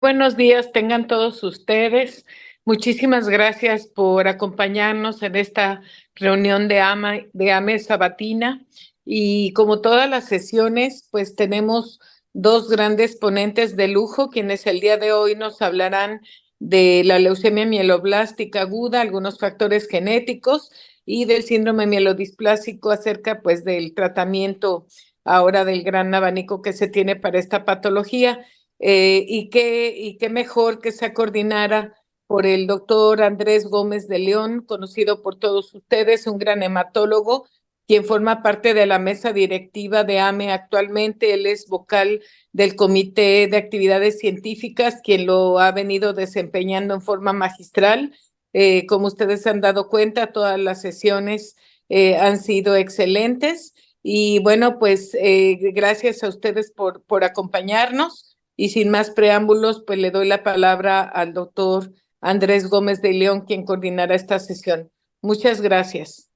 Buenos días, tengan todos ustedes. Muchísimas gracias por acompañarnos en esta reunión de AME Sabatina. Y como todas las sesiones, pues tenemos dos grandes ponentes de lujo, quienes el día de hoy nos hablarán de la leucemia mieloblástica aguda, algunos factores genéticos y del síndrome mielodisplásico acerca pues del tratamiento ahora del gran abanico que se tiene para esta patología. Y qué mejor que se coordinara por el doctor Andrés Gómez de León, conocido por todos ustedes, un gran hematólogo, quien forma parte de la mesa directiva de AME actualmente. Él es vocal del Comité de Actividades Científicas, quien lo ha venido desempeñando en forma magistral. Como ustedes se han dado cuenta, todas las sesiones han sido excelentes. Y bueno, pues gracias a ustedes por acompañarnos. Y sin más preámbulos, pues le doy la palabra al doctor Andrés Gómez de León, quien coordinará esta sesión. Muchas gracias.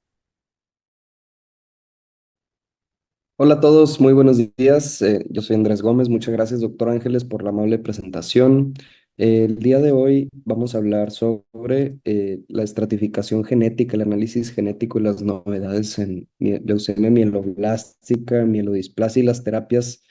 Hola a todos, muy buenos días. Yo soy Andrés Gómez. Muchas gracias, doctor Ángeles, por la amable presentación. El día de hoy vamos a hablar sobre la estratificación genética, el análisis genético y las novedades en leucemia mieloblástica, mielodisplasia y las terapias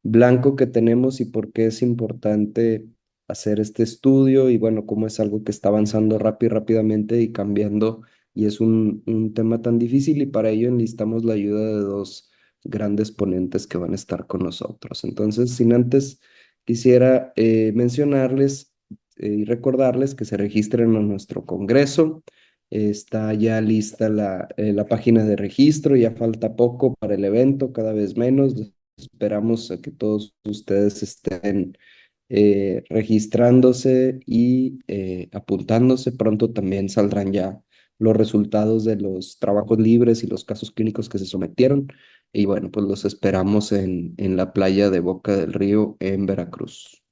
blanco que tenemos y por qué es importante hacer este estudio y bueno, cómo es algo que está avanzando rápidamente y cambiando y es un tema tan difícil y para ello enlistamos la ayuda de dos grandes ponentes que van a estar con nosotros. Entonces, sin antes, quisiera mencionarles y recordarles que se registren a nuestro congreso. Está ya lista la página de registro, ya falta poco para el evento, cada vez menos. Esperamos a que todos ustedes estén registrándose y apuntándose. Pronto también saldrán ya los resultados de los trabajos libres y los casos clínicos que se sometieron. Y bueno, pues los esperamos en la playa de Boca del Río en Veracruz.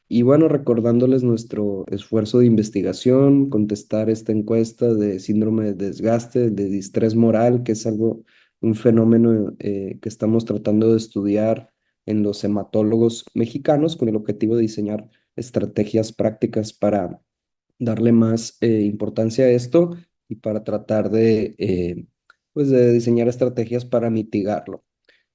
Y bueno, recordándoles nuestro esfuerzo de investigación, contestar esta encuesta de síndrome de desgaste, de distrés moral, que es algo, un fenómeno que estamos tratando de estudiar en los hematólogos mexicanos con el objetivo de diseñar estrategias prácticas para darle más importancia a esto y para tratar pues de diseñar estrategias para mitigarlo.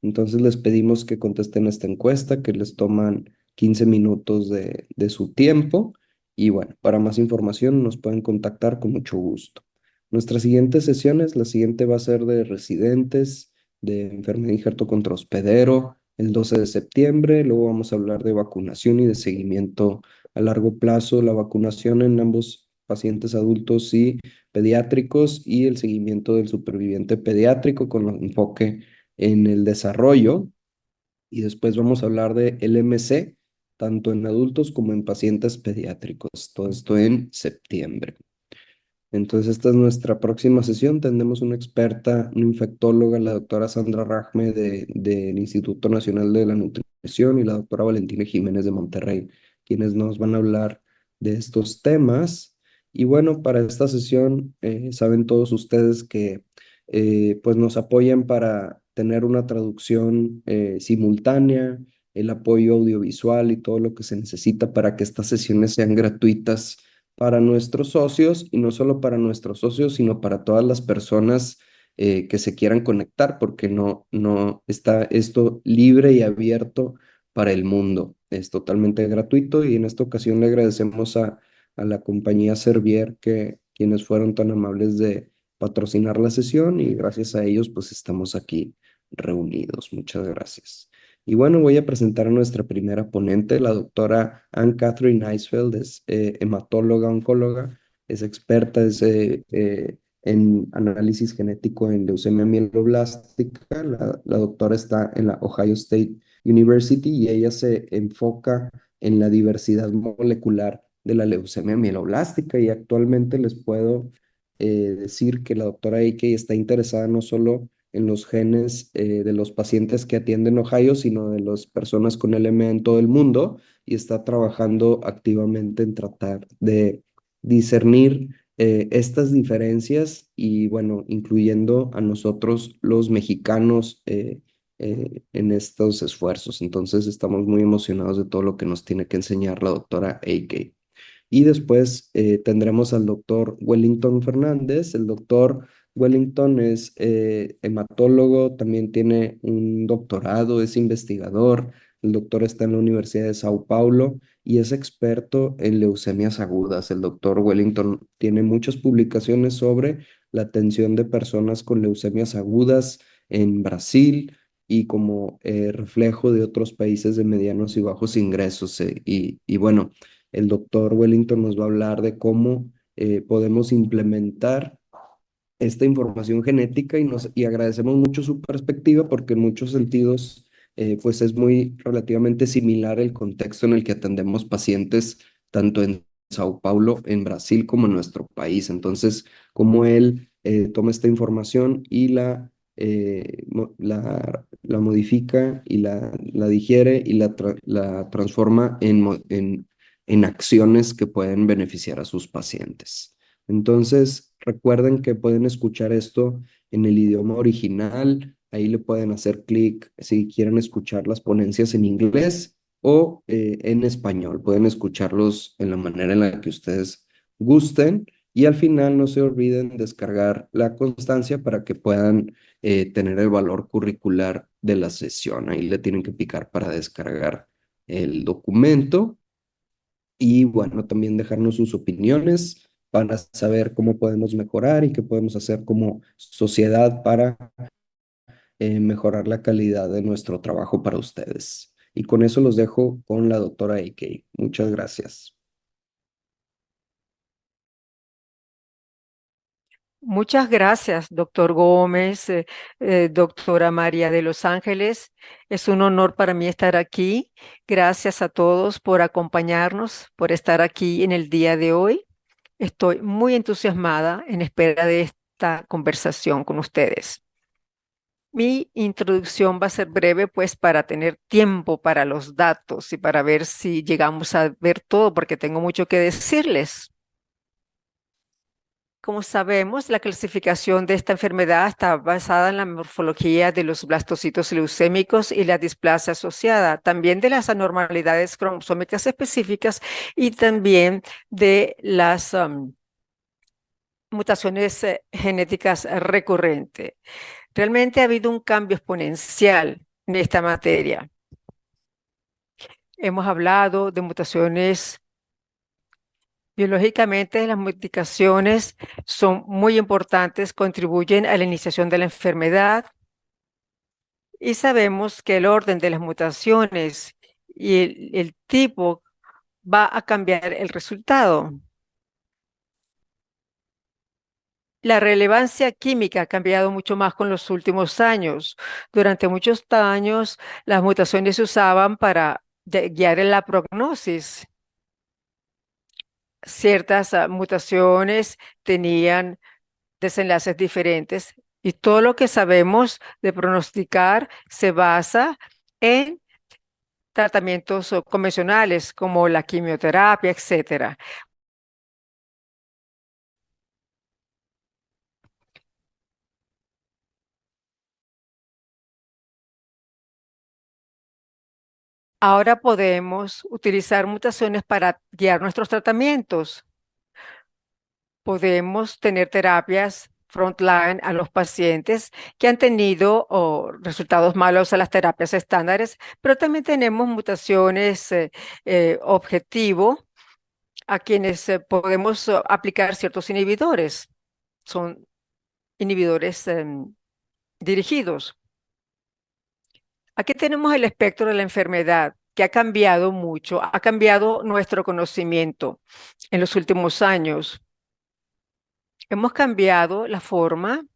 Entonces les pedimos que contesten esta encuesta, que les toman 15 minutos de su tiempo y bueno, para más información nos pueden contactar con mucho gusto. Nuestras siguientes sesiones, la siguiente va a ser de residentes, de enfermedad de injerto contra hospedero, el 12 de septiembre, luego vamos a hablar de vacunación y de seguimiento a largo plazo, la vacunación en ambos pacientes adultos y pediátricos y el seguimiento del superviviente pediátrico con enfoque en el desarrollo. Y después vamos a hablar de LMC, tanto en adultos como en pacientes pediátricos. Todo esto en septiembre. Entonces, esta es nuestra próxima sesión. Tendremos una experta, una infectóloga, la doctora Sandra Rajme del Instituto Nacional de la Nutrición y la doctora Valentina Jiménez de Monterrey, quienes nos van a hablar de estos temas. Y bueno, para esta sesión, saben todos ustedes que pues nos apoyan para tener una traducción simultánea, el apoyo audiovisual y todo lo que se necesita para que estas sesiones sean gratuitas para nuestros socios y no solo para nuestros socios, sino para todas las personas que se quieran conectar, porque no está esto libre y abierto para el mundo. Es totalmente gratuito y en esta ocasión le agradecemos a la compañía Servier que quienes fueron tan amables de patrocinar la sesión y gracias a ellos pues estamos aquí reunidos. Muchas gracias. Y bueno, voy a presentar a nuestra primera ponente, la doctora Anne Catherine Eisfeld, es hematóloga, oncóloga, es experta en análisis genético en leucemia mieloblástica. La doctora está en la Ohio State University y ella se enfoca en la diversidad molecular de la leucemia mieloblástica y actualmente les puedo decir que la doctora Eike está interesada no solo en los genes de los pacientes que atienden Ohio, sino de las personas con LMA en todo el mundo y está trabajando activamente en tratar de discernir estas diferencias y bueno, incluyendo a nosotros los mexicanos en estos esfuerzos. Entonces estamos muy emocionados de todo lo que nos tiene que enseñar la doctora AK. Y después tendremos al doctor Wellington Fernández. El doctor Wellington es hematólogo, también tiene un doctorado, es investigador. El doctor está en la Universidad de Sao Paulo y es experto en leucemias agudas. El doctor Wellington tiene muchas publicaciones sobre la atención de personas con leucemias agudas en Brasil y como reflejo de otros países de medianos y bajos ingresos. Y bueno, el doctor Wellington nos va a hablar de cómo podemos implementar esta información genética y agradecemos mucho su perspectiva porque en muchos sentidos pues es muy relativamente similar el contexto en el que atendemos pacientes tanto en Sao Paulo, en Brasil, como en nuestro país. Entonces, cómo él toma esta información y la modifica y la digiere y la transforma en acciones que pueden beneficiar a sus pacientes. Entonces, recuerden que pueden escuchar esto en el idioma original. Ahí le pueden hacer clic si quieren escuchar las ponencias en inglés o en español. Pueden escucharlos en la manera en la que ustedes gusten. Y al final no se olviden descargar la constancia para que puedan tener el valor curricular de la sesión. Ahí le tienen que picar para descargar el documento y bueno, también dejarnos sus opiniones para saber cómo podemos mejorar y qué podemos hacer como sociedad para mejorar la calidad de nuestro trabajo para ustedes. Y con eso los dejo con la doctora AK. Muchas gracias. Muchas gracias, doctor Gómez, doctora María de Los Ángeles. Es un honor para mí estar aquí. Gracias a todos por acompañarnos, por estar aquí en el día de hoy. Estoy muy entusiasmada en espera de esta conversación con ustedes. Mi introducción va a ser breve, pues para tener tiempo para los datos y para ver si llegamos a ver todo, porque tengo mucho que decirles. Como sabemos, la clasificación de esta enfermedad está basada en la morfología de los blastocitos leucémicos y la displasia asociada, también de las anormalidades cromosómicas específicas y también de las mutaciones genéticas recurrentes. Realmente ha habido un cambio exponencial en esta materia. Hemos hablado de mutaciones. Biológicamente, las modificaciones son muy importantes, contribuyen a la iniciación de la enfermedad y sabemos que el orden de las mutaciones y el tipo va a cambiar el resultado. La relevancia química ha cambiado mucho más con los últimos años. Durante muchos años, las mutaciones se usaban para guiar en la prognosis. Ciertas mutaciones tenían desenlaces diferentes y todo lo que sabemos de pronosticar se basa en tratamientos convencionales como la quimioterapia, etcétera. Ahora podemos utilizar mutaciones para guiar nuestros tratamientos. Podemos tener terapias frontline a los pacientes que han tenido resultados malos a las terapias estándares, pero también tenemos mutaciones objetivo a quienes podemos aplicar ciertos inhibidores. Son inhibidores dirigidos. Aquí tenemos el espectro de la enfermedad que ha cambiado mucho, ha cambiado nuestro conocimiento en los últimos años. Hemos cambiado la forma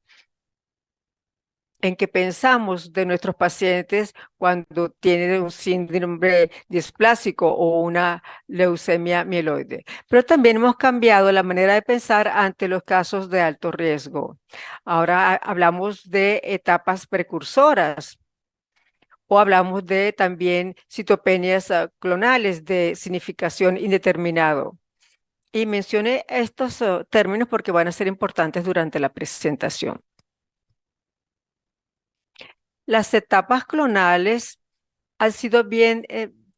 en que pensamos de nuestros pacientes cuando tienen un síndrome displásico o una leucemia mieloide. Pero también hemos cambiado la manera de pensar ante los casos de alto riesgo. Ahora hablamos de etapas precursoras o hablamos de también citopenias clonales de significación indeterminado. Y mencioné estos términos porque van a ser importantes durante la presentación. Las etapas clonales han sido bien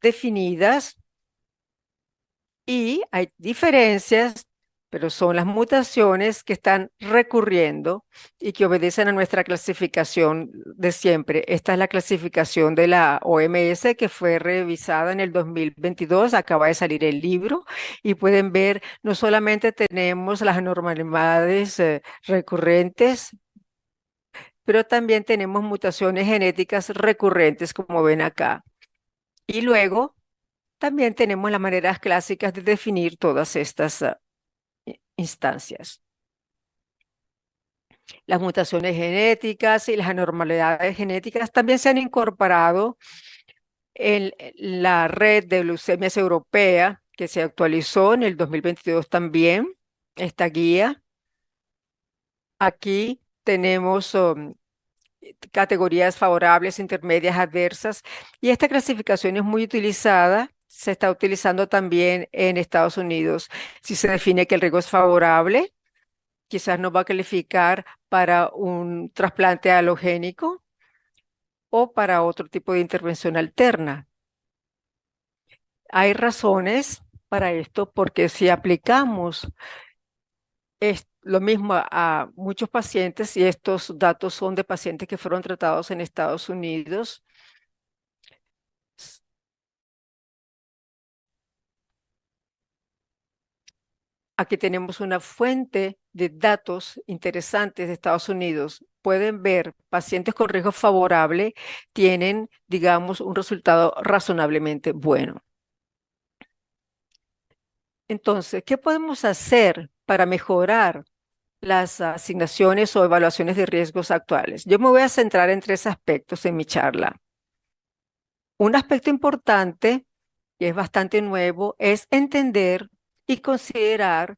definidas y hay diferencias, pero son las mutaciones que están recurriendo y que obedecen a nuestra clasificación de siempre. Esta es la clasificación de la OMS que fue revisada en el 2022. Acaba de salir el libro y pueden ver, no solamente tenemos las anormalidades recurrentes, pero también tenemos mutaciones genéticas recurrentes, como ven acá. Y luego también tenemos las maneras clásicas de definir todas estas instancias. Las mutaciones genéticas y las anormalidades genéticas también se han incorporado en la red de leucemias europea, que se actualizó en el 2022 también, esta guía. Aquí tenemos categorías favorables, intermedias, adversas, y esta clasificación es muy utilizada. Se está utilizando también en Estados Unidos. Si se define que el riesgo es favorable, quizás no va a calificar para un trasplante halogénico o para otro tipo de intervención alterna. Hay razones para esto porque si aplicamos lo mismo a muchos pacientes, y estos datos son de pacientes que fueron tratados en Estados Unidos, aquí tenemos una fuente de datos interesantes de Estados Unidos. Pueden ver, pacientes con riesgo favorable tienen, digamos, un resultado razonablemente bueno. Entonces, ¿qué podemos hacer para mejorar las asignaciones o evaluaciones de riesgos actuales? Yo me voy a centrar en tres aspectos en mi charla. Un aspecto importante, que es bastante nuevo, es entender y considerar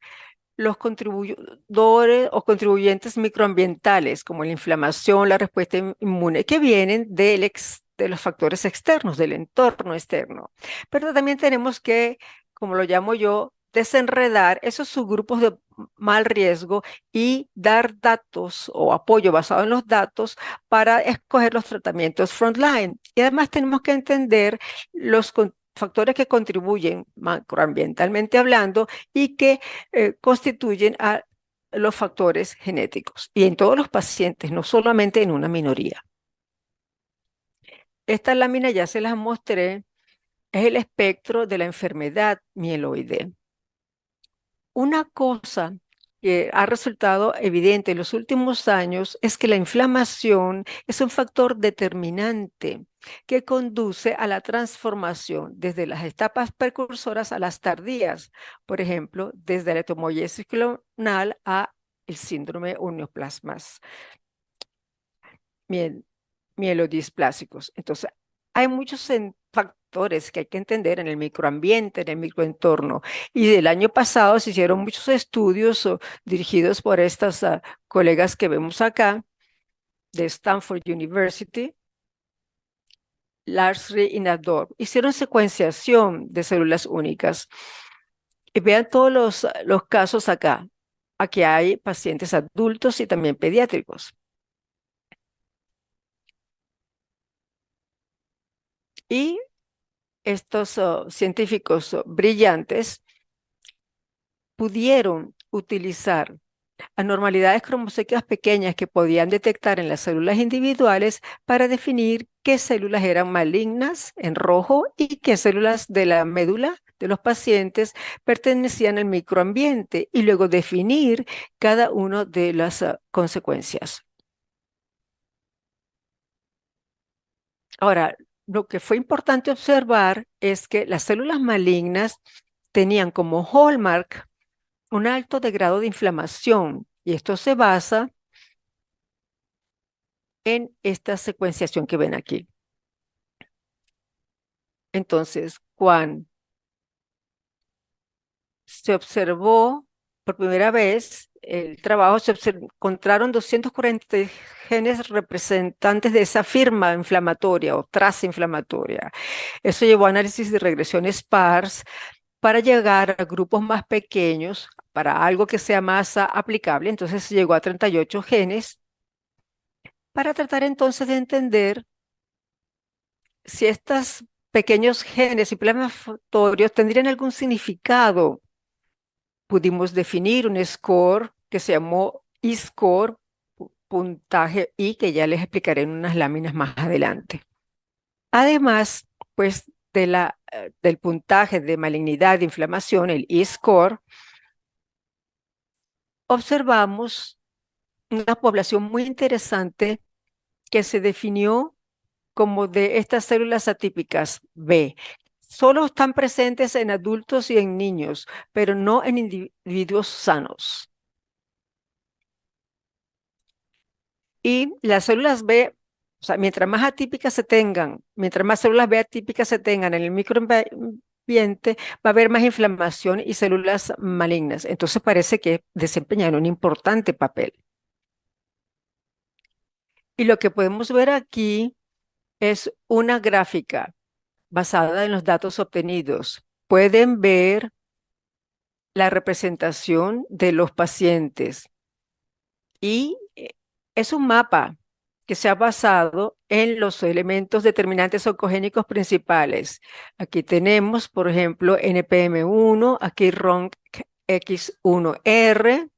los contribuidores o contribuyentes microambientales, como la inflamación, la respuesta inmune, que vienen de los factores externos, del entorno externo. Pero también tenemos que, como lo llamo yo, desenredar esos subgrupos de mal riesgo y dar datos o apoyo basado en los datos para escoger los tratamientos frontline. Y además tenemos que entender los factores que contribuyen macroambientalmente hablando y que constituyen a los factores genéticos y en todos los pacientes, no solamente en una minoría. Esta lámina ya se las mostré, es el espectro de la enfermedad mieloide. Una cosa que ha resultado evidente en los últimos años es que la inflamación es un factor determinante que conduce a la transformación desde las etapas precursoras a las tardías, por ejemplo, desde la etomoyesis clonal a el síndrome o neoplasmas mielodisplásicos. Entonces, hay muchos factores que hay que entender en el microambiente, en el microentorno. Y del año pasado se hicieron muchos estudios dirigidos por estas colegas que vemos acá, de Stanford University, Larsri y Nador. Hicieron secuenciación de células únicas. Y vean todos los casos acá. Aquí hay pacientes adultos y también pediátricos. Y estos científicos brillantes pudieron utilizar anormalidades cromosómicas pequeñas que podían detectar en las células individuales para definir qué células eran malignas en rojo y qué células de la médula de los pacientes pertenecían al microambiente y luego definir cada una de las consecuencias. Ahora, lo que fue importante observar es que las células malignas tenían como hallmark un alto grado de inflamación y esto se basa en esta secuenciación que ven aquí. Entonces, cuando se observó por primera vez el trabajo, se encontraron 240 genes representantes de esa firma inflamatoria o traza inflamatoria. Eso llevó a análisis de regresión sparse para llegar a grupos más pequeños, para algo que sea más aplicable. Entonces se llegó a 38 genes para tratar entonces de entender si estos pequeños genes inflamatorios tendrían algún significado. Pudimos definir un score que se llamó I-score, puntaje I, que ya les explicaré en unas láminas más adelante. Además, pues, del puntaje de malignidad de inflamación, el I-score, observamos una población muy interesante que se definió como de estas células atípicas B. Solo están presentes en adultos y en niños, pero no en individuos sanos. Y las células B, o sea, mientras más atípicas se tengan, mientras más células B atípicas se tengan en el microambiente, va a haber más inflamación y células malignas. Entonces parece que desempeñan un importante papel. Y lo que podemos ver aquí es una gráfica basada en los datos obtenidos. Pueden ver la representación de los pacientes y es un mapa que se ha basado en los elementos determinantes oncogénicos principales. Aquí tenemos, por ejemplo, NPM1, aquí RONC-X1R,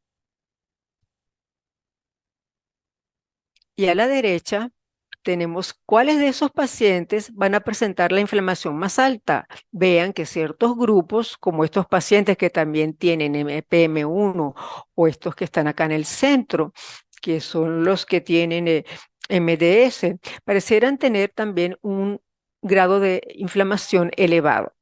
y a la derecha tenemos cuáles de esos pacientes van a presentar la inflamación más alta. Vean que ciertos grupos, como estos pacientes que también tienen NPM1 o estos que están acá en el centro, que son los que tienen MDS, parecieran tener también un grado de inflamación elevado.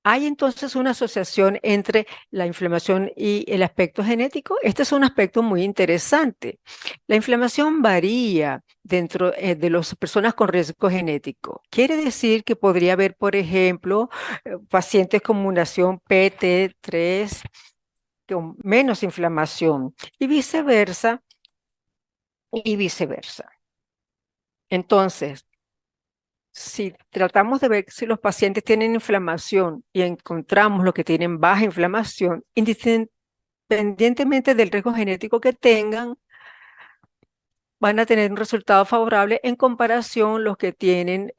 ¿Hay entonces una asociación entre la inflamación y el aspecto genético? Este es un aspecto muy interesante. La inflamación varía dentro de las personas con riesgo genético. Quiere decir que podría haber, por ejemplo, pacientes con mutación PT3 con menos inflamación y viceversa, y viceversa. Entonces, si tratamos de ver si los pacientes tienen inflamación y encontramos los que tienen baja inflamación, independientemente del riesgo genético que tengan, van a tener un resultado favorable en comparación a los que tienen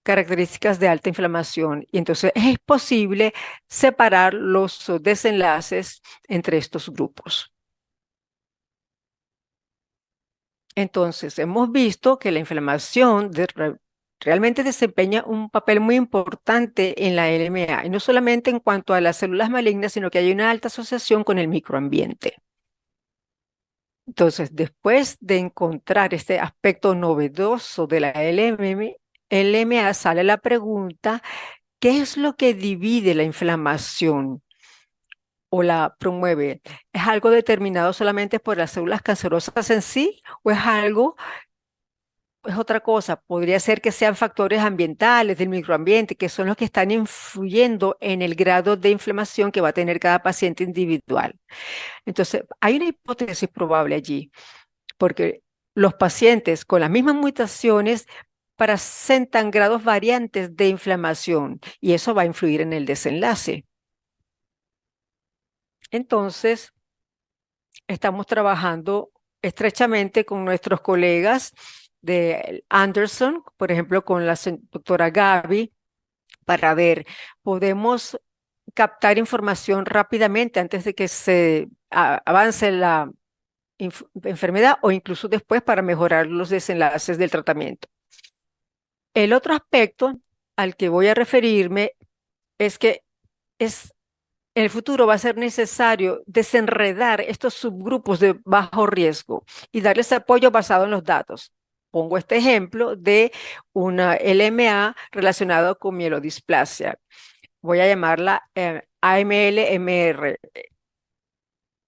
características de alta inflamación. Y entonces es posible separar los desenlaces entre estos grupos. Entonces, hemos visto que la inflamación realmente desempeña un papel muy importante en la LMA, y no solamente en cuanto a las células malignas, sino que hay una alta asociación con el microambiente. Entonces, después de encontrar este aspecto novedoso de la LMA, sale la pregunta, ¿qué es lo que divide la inflamación o la promueve? ¿Es algo determinado solamente por las células cancerosas en sí o es otra cosa? Podría ser que sean factores ambientales del microambiente, que son los que están influyendo en el grado de inflamación que va a tener cada paciente individual. Entonces, hay una hipótesis probable allí, porque los pacientes con las mismas mutaciones presentan grados variantes de inflamación y eso va a influir en el desenlace. Entonces, estamos trabajando estrechamente con nuestros colegas de Anderson, por ejemplo, con la doctora Gaby, para ver, podemos captar información rápidamente antes de que se avance la enfermedad o incluso después para mejorar los desenlaces del tratamiento. El otro aspecto al que voy a referirme es que en el futuro va a ser necesario desenredar estos subgrupos de bajo riesgo y darles apoyo basado en los datos. Pongo este ejemplo de una LMA relacionada con mielodisplasia. Voy a llamarla AML-MR.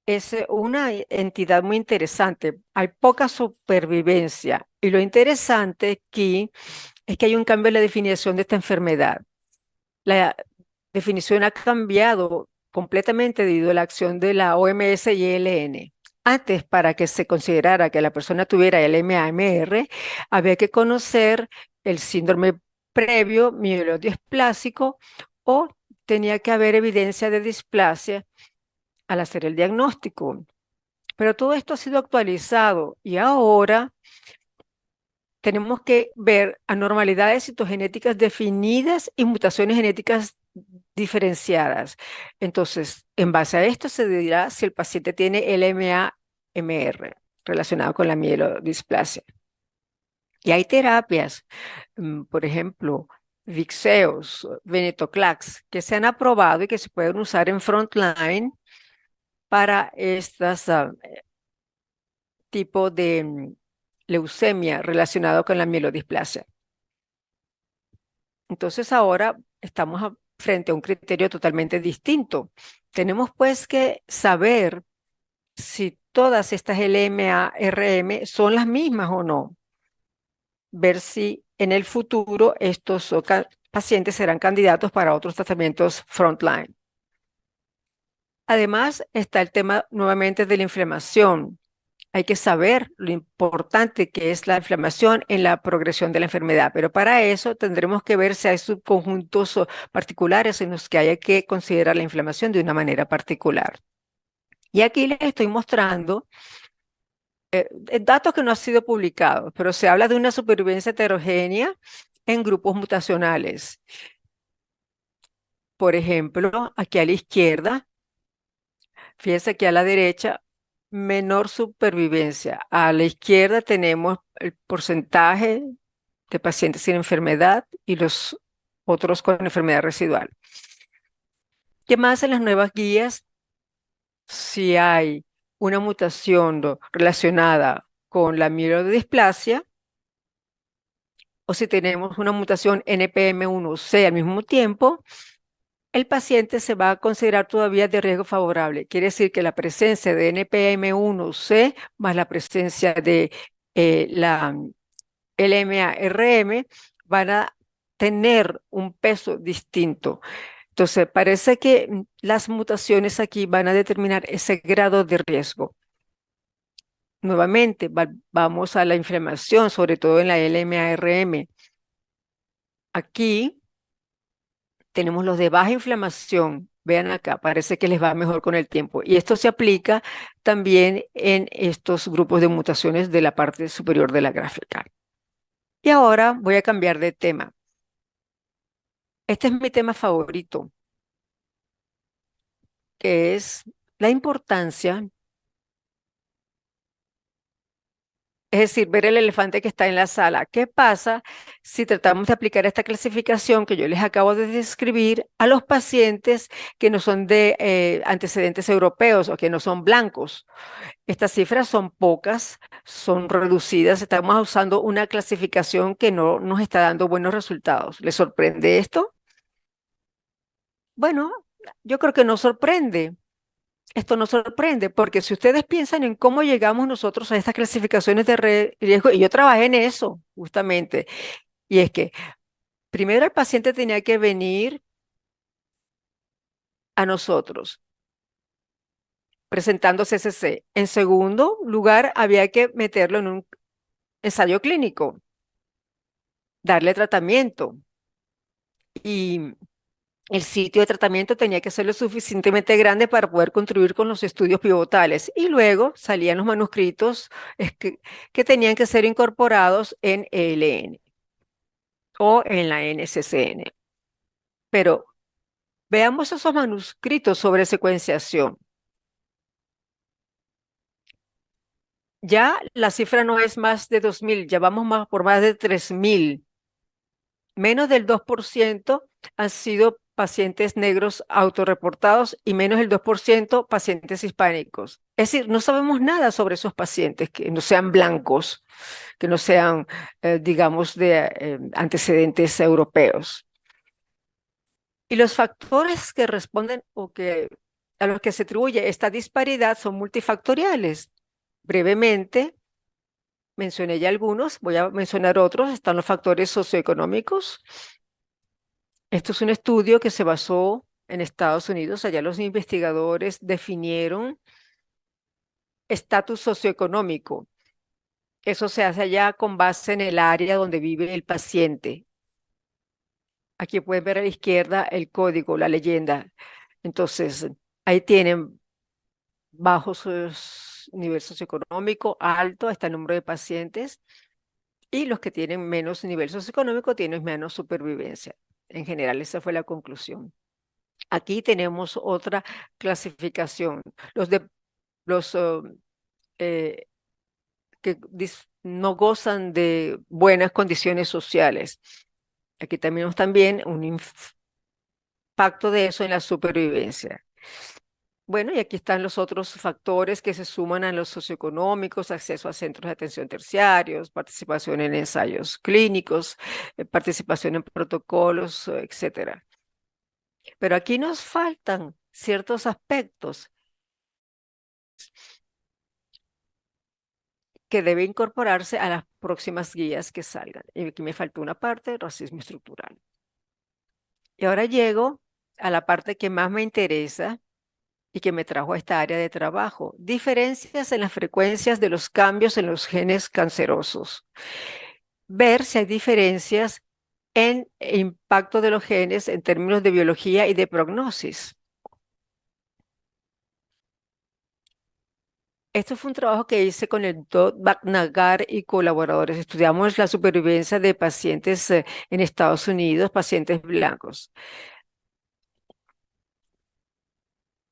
Es una entidad muy interesante. Hay poca supervivencia y lo interesante aquí es que hay un cambio en la definición de esta enfermedad. La definición ha cambiado completamente debido a la acción de la OMS y ELN. Antes, para que se considerara que la persona tuviera LMA-MR, había que conocer el síndrome previo mielodisplásico o tenía que haber evidencia de displasia al hacer el diagnóstico. Pero todo esto ha sido actualizado y ahora tenemos que ver anormalidades citogenéticas definidas y mutaciones genéticas diferenciadas. Entonces, en base a esto se dirá si el paciente tiene LMA-MR relacionado con la mielodisplasia. Y hay terapias, por ejemplo, Vixeos, Venetoclax, que se han aprobado y que se pueden usar en frontline para estas tipo de leucemia relacionado con la mielodisplasia. Entonces ahora estamos frente a un criterio totalmente distinto. Tenemos pues que saber si todas estas LMA-RM son las mismas o no. Ver si en el futuro estos pacientes serán candidatos para otros tratamientos frontline. Además, está el tema nuevamente de la inflamación. Hay que saber lo importante que es la inflamación en la progresión de la enfermedad, pero para eso tendremos que ver si hay subconjuntos particulares en los que haya que considerar la inflamación de una manera particular. Y aquí les estoy mostrando datos que no han sido publicados, pero se habla de una supervivencia heterogénea en grupos mutacionales. Por ejemplo, aquí a la izquierda, fíjense que a la derecha, menor supervivencia. A la izquierda tenemos el porcentaje de pacientes sin enfermedad y los otros con enfermedad residual. ¿Qué más en las nuevas guías? Si hay una mutación relacionada con la mielodisplasia o si tenemos una mutación NPM1C al mismo tiempo, el paciente se va a considerar todavía de riesgo favorable. Quiere decir que la presencia de NPM1C más la presencia de la LMA-RM van a tener un peso distinto. Entonces, parece que las mutaciones aquí van a determinar ese grado de riesgo. Nuevamente, vamos a la inflamación, sobre todo en la LMA-RM. Aquí tenemos los de baja inflamación. Vean acá, parece que les va mejor con el tiempo. Y esto se aplica también en estos grupos de mutaciones de la parte superior de la gráfica. Y ahora voy a cambiar de tema. Este es mi tema favorito, que es la importancia, es decir, ver el elefante que está en la sala. ¿Qué pasa si tratamos de aplicar esta clasificación que yo les acabo de describir a los pacientes que no son de antecedentes europeos o que no son blancos? Estas cifras son pocas, son reducidas. Estamos usando una clasificación que no nos está dando buenos resultados. ¿Les sorprende esto? Bueno, yo creo que no sorprende. Esto nos sorprende porque si ustedes piensan en cómo llegamos nosotros a estas clasificaciones de riesgo, y yo trabajé en eso justamente, y es que primero el paciente tenía que venir a nosotros presentando CCC. En segundo lugar, había que meterlo en un ensayo clínico, darle tratamiento y el sitio de tratamiento tenía que ser lo suficientemente grande para poder contribuir con los estudios pivotales. Y luego salían los manuscritos que tenían que ser incorporados en ELN o en la NCCN. Pero veamos esos manuscritos sobre secuenciación. Ya la cifra no es más de 2.000, ya vamos por más de 3.000. Menos del 2% han sido pacientes negros autorreportados y menos del 2% pacientes hispánicos. Es decir, no sabemos nada sobre esos pacientes que no sean blancos, que no sean, digamos, de antecedentes europeos. Y los factores que responden o a los que se atribuye esta disparidad son multifactoriales. Brevemente, mencioné ya algunos, voy a mencionar otros. Están los factores socioeconómicos. Esto es un estudio que se basó en Estados Unidos. Allá los investigadores definieron estatus socioeconómico. Eso se hace allá con base en el área donde vive el paciente. Aquí pueden ver a la izquierda el código, la leyenda. Entonces, ahí tienen bajos nivel socioeconómico alto está el número de pacientes y los que tienen menos nivel socioeconómico tienen menos supervivencia. En general, esa fue la conclusión. Aquí tenemos otra clasificación. Los que no gozan de buenas condiciones sociales. Aquí tenemos también un impacto de eso en la supervivencia. Bueno, y aquí están los otros factores que se suman a los socioeconómicos: acceso a centros de atención terciarios, participación en ensayos clínicos, participación en protocolos, etcétera. Pero aquí nos faltan ciertos aspectos que debe incorporarse a las próximas guías que salgan. Y aquí me faltó una parte: racismo estructural. Y ahora llego a la parte que más me interesa y que me trajo a esta área de trabajo: diferencias en las frecuencias de los cambios en los genes cancerosos. Ver si hay diferencias en el impacto de los genes en términos de biología y de prognosis. Esto fue un trabajo que hice con el Dr. Bhatnagar y colaboradores. Estudiamos la supervivencia de pacientes en Estados Unidos, pacientes blancos.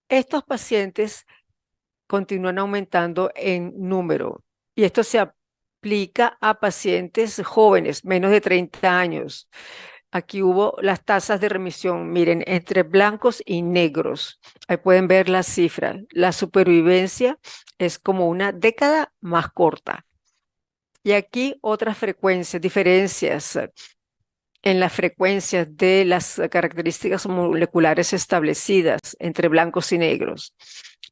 Estos pacientes continúan aumentando en número y esto se aplica a pacientes jóvenes, menos de 30 años. Aquí hubo las tasas de remisión, miren, entre blancos y negros. Ahí pueden ver la cifra. La supervivencia es como una década más corta. Y aquí otras frecuencias, diferencias en las frecuencias de las características moleculares establecidas entre blancos y negros.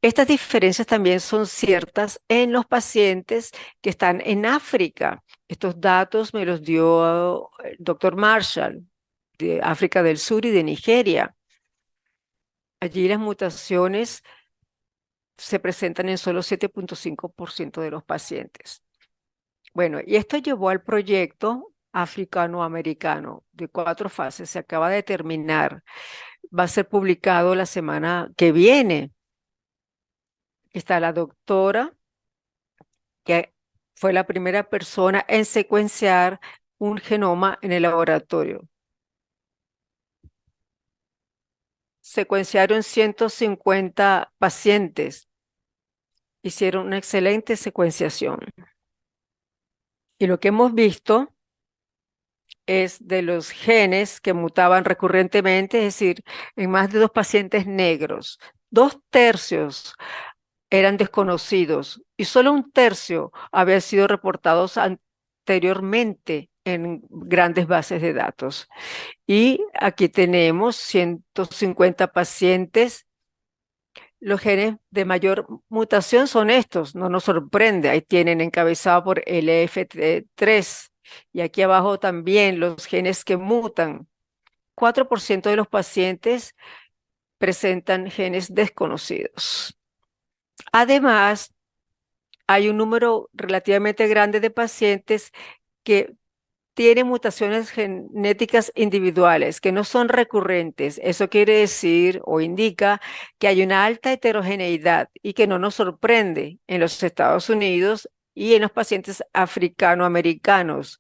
Estas diferencias también son ciertas en los pacientes que están en África. Estos datos me los dio el doctor Marshall, de África del Sur y de Nigeria. Allí las mutaciones se presentan en solo 7.5% de los pacientes. Bueno, y esto llevó al proyecto africano-americano de 4 fases. Se acaba de terminar. Va a ser publicado la semana que viene. Está la doctora, que fue la primera persona en secuenciar un genoma en el laboratorio. Secuenciaron 150 pacientes. Hicieron una excelente secuenciación. Y lo que hemos visto es de los genes que mutaban recurrentemente, es decir, en más de 2 pacientes negros. 2/3 eran desconocidos y solo 1/3 había sido reportados anteriormente en grandes bases de datos. Y aquí tenemos 150 pacientes. Los genes de mayor mutación son estos, no nos sorprende. Ahí tienen encabezado por LF3. Y aquí abajo también los genes que mutan. 4% de los pacientes presentan genes desconocidos. Además, hay un número relativamente grande de pacientes que tienen mutaciones genéticas individuales que no son recurrentes. Eso quiere decir o indica que hay una alta heterogeneidad y que no nos sorprende en los Estados Unidos y en los pacientes africanoamericanos.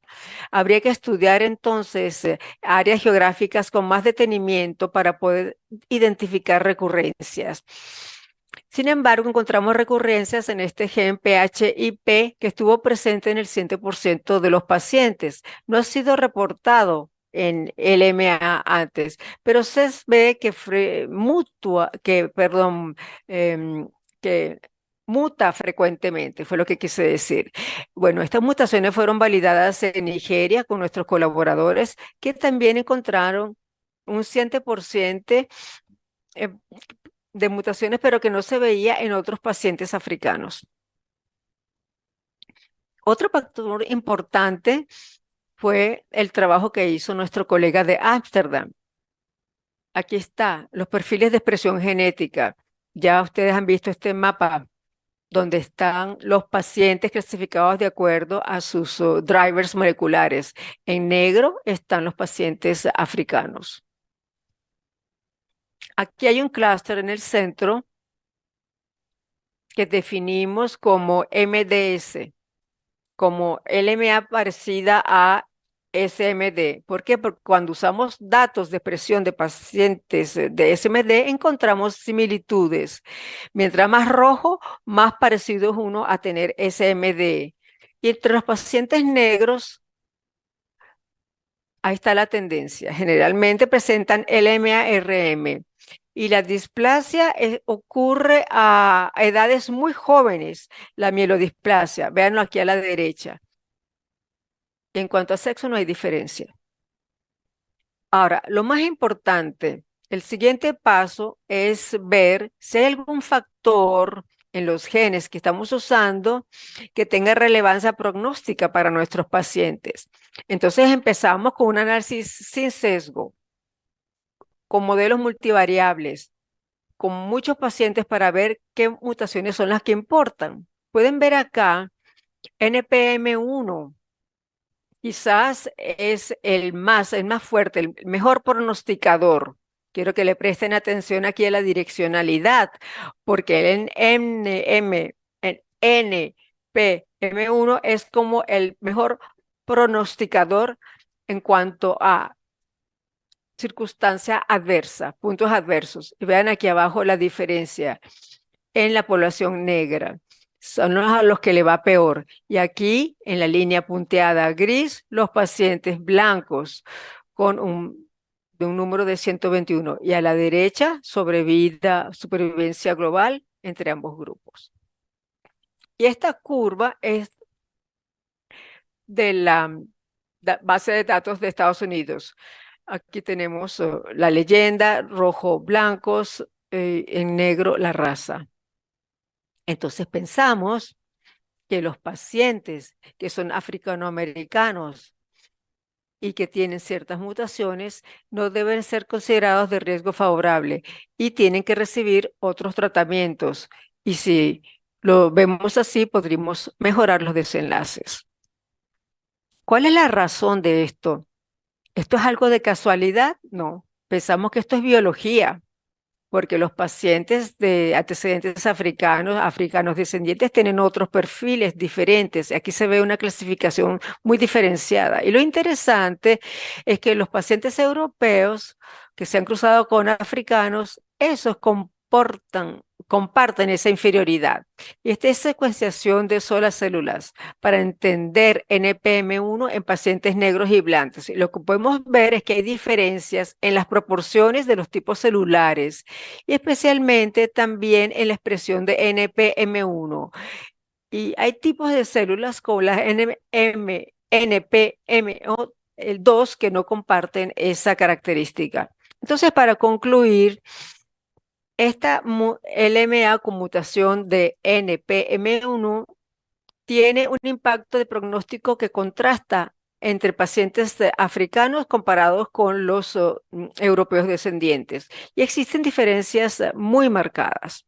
Habría que estudiar entonces áreas geográficas con más detenimiento para poder identificar recurrencias. Sin embargo, encontramos recurrencias en este gen PHIP que estuvo presente en el 100% de los pacientes. No ha sido reportado en LMA antes, pero se ve que que muta frecuentemente, fue lo que quise decir. Bueno, estas mutaciones fueron validadas en Nigeria con nuestros colaboradores, que también encontraron un 100% de mutaciones, pero que no se veía en otros pacientes africanos. Otro factor importante fue el trabajo que hizo nuestro colega de Ámsterdam. Aquí está, los perfiles de expresión genética. Ya ustedes han visto este mapa donde están los pacientes clasificados de acuerdo a sus drivers moleculares. En negro están los pacientes africanos. Aquí hay un clúster en el centro que definimos como MDS, como LMA parecida a SMD. ¿Por qué? Porque cuando usamos datos de expresión de pacientes de SMD, encontramos similitudes. Mientras más rojo, más parecido es uno a tener SMD. Y entre los pacientes negros, ahí está la tendencia. Generalmente presentan LMA-RM. Y la displasia ocurre a edades muy jóvenes, la mielodisplasia. Véanlo aquí a la derecha. En cuanto a sexo, no hay diferencia. Ahora, lo más importante, el siguiente paso es ver si hay algún factor en los genes que estamos usando que tenga relevancia prognóstica para nuestros pacientes. Entonces empezamos con un análisis sin sesgo, con modelos multivariables, con muchos pacientes para ver qué mutaciones son las que importan. Pueden ver acá NPM1. Quizás es el más fuerte, el mejor pronosticador. Quiero que le presten atención aquí a la direccionalidad, porque el NPM1 es como el mejor pronosticador en cuanto a circunstancia adversa, puntos adversos. Y vean aquí abajo la diferencia en la población negra. Son a los que le va peor. Y aquí, en la línea punteada gris, los pacientes blancos de un número de 121. Y a la derecha, sobrevida, supervivencia global entre ambos grupos. Y esta curva es de la base de datos de Estados Unidos. Aquí tenemos la leyenda, rojo, blancos, en negro, la raza. Entonces pensamos que los pacientes que son africanoamericanos y que tienen ciertas mutaciones no deben ser considerados de riesgo favorable y tienen que recibir otros tratamientos. Y si lo vemos así, podríamos mejorar los desenlaces. ¿Cuál es la razón de esto? ¿Esto es algo de casualidad? No. Pensamos que esto es biología, porque los pacientes de antecedentes africanos descendientes, tienen otros perfiles diferentes. Aquí se ve una clasificación muy diferenciada. Y lo interesante es que los pacientes europeos que se han cruzado con africanos, esos comparten esa inferioridad. Y esta es secuenciación de solas células para entender NPM1 en pacientes negros y blancos. Y lo que podemos ver es que hay diferencias en las proporciones de los tipos celulares y especialmente también en la expresión de NPM1. Y hay tipos de células como las NPM2 que no comparten esa característica. Entonces, para concluir, esta LMA con mutación de NPM1 tiene un impacto de pronóstico que contrasta entre pacientes africanos comparados con los europeos descendientes. Y existen diferencias muy marcadas.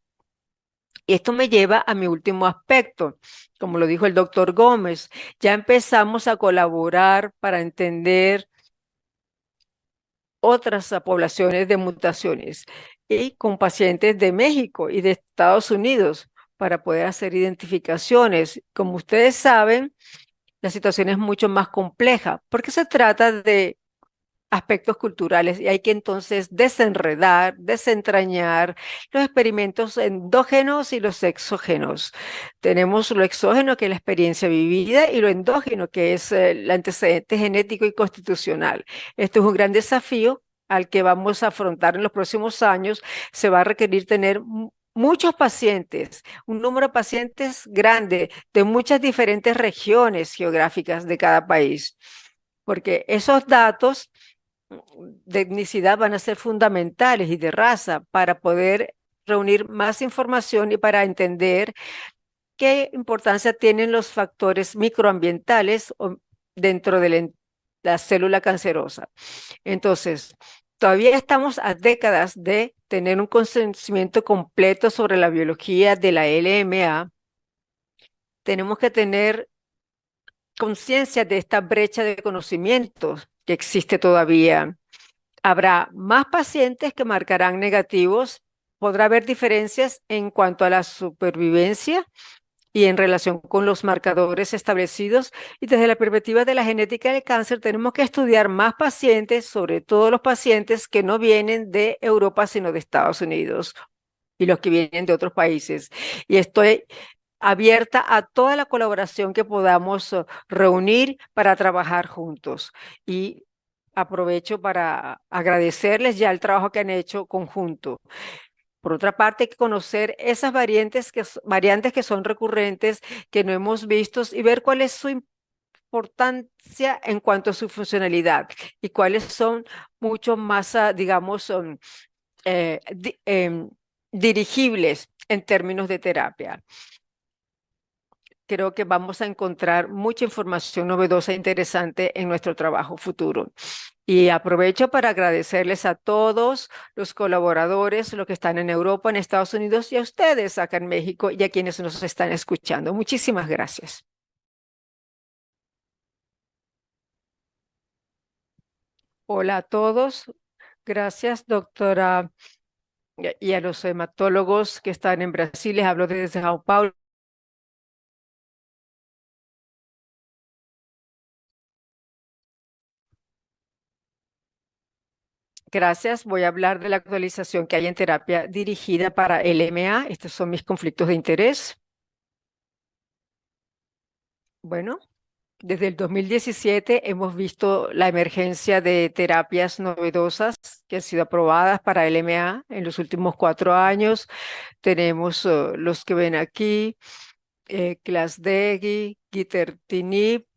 Y esto me lleva a mi último aspecto. Como lo dijo el doctor Gómez, ya empezamos a colaborar para entender otras poblaciones de mutaciones y con pacientes de México y de Estados Unidos para poder hacer identificaciones. Como ustedes saben, la situación es mucho más compleja porque se trata de aspectos culturales y hay que entonces desenredar, desentrañar los experimentos endógenos y los exógenos. Tenemos lo exógeno, que es la experiencia vivida, y lo endógeno, que es el antecedente genético y constitucional. Esto es un gran desafío al que vamos a afrontar en los próximos años. Se va a requerir tener muchos pacientes, un número de pacientes grande de muchas diferentes regiones geográficas de cada país, porque esos datos de etnicidad van a ser fundamentales y de raza para poder reunir más información y para entender qué importancia tienen los factores microambientales dentro de la célula cancerosa. Entonces, todavía estamos a décadas de tener un conocimiento completo sobre la biología de la LMA. Tenemos que tener conciencia de esta brecha de conocimientos que existe todavía. Habrá más pacientes que marcarán negativos podrá haber diferencias en cuanto a la supervivencia y en relación con los marcadores establecidos. Y desde la perspectiva de la genética del cáncer, tenemos que estudiar más pacientes, sobre todo los pacientes que no vienen de Europa, sino de Estados Unidos y los que vienen de otros países. Y estoy abierta a toda la colaboración que podamos reunir para trabajar juntos. Y aprovecho para agradecerles ya el trabajo que han hecho conjunto. Por otra parte, hay que conocer esas variantes que son recurrentes, que no hemos visto, y ver cuál es su importancia en cuanto a su funcionalidad y cuáles son mucho más, digamos, dirigibles en términos de terapia. Creo que vamos a encontrar mucha información novedosa e interesante en nuestro trabajo futuro. Y aprovecho para agradecerles a todos los colaboradores, los que están en Europa, en Estados Unidos y a ustedes acá en México y a quienes nos están escuchando. Muchísimas gracias. Hola a todos. Gracias, doctora. Y a los hematólogos que están en Brasil, les hablo desde Sao Paulo. Gracias. Voy a hablar de la actualización que hay en terapia dirigida para LMA. Estos son mis conflictos de interés. Bueno, desde el 2017 hemos visto la emergencia de terapias novedosas que han sido aprobadas para LMA en los últimos 4 años. Tenemos los que ven aquí, Clasdegui, Gitertinib,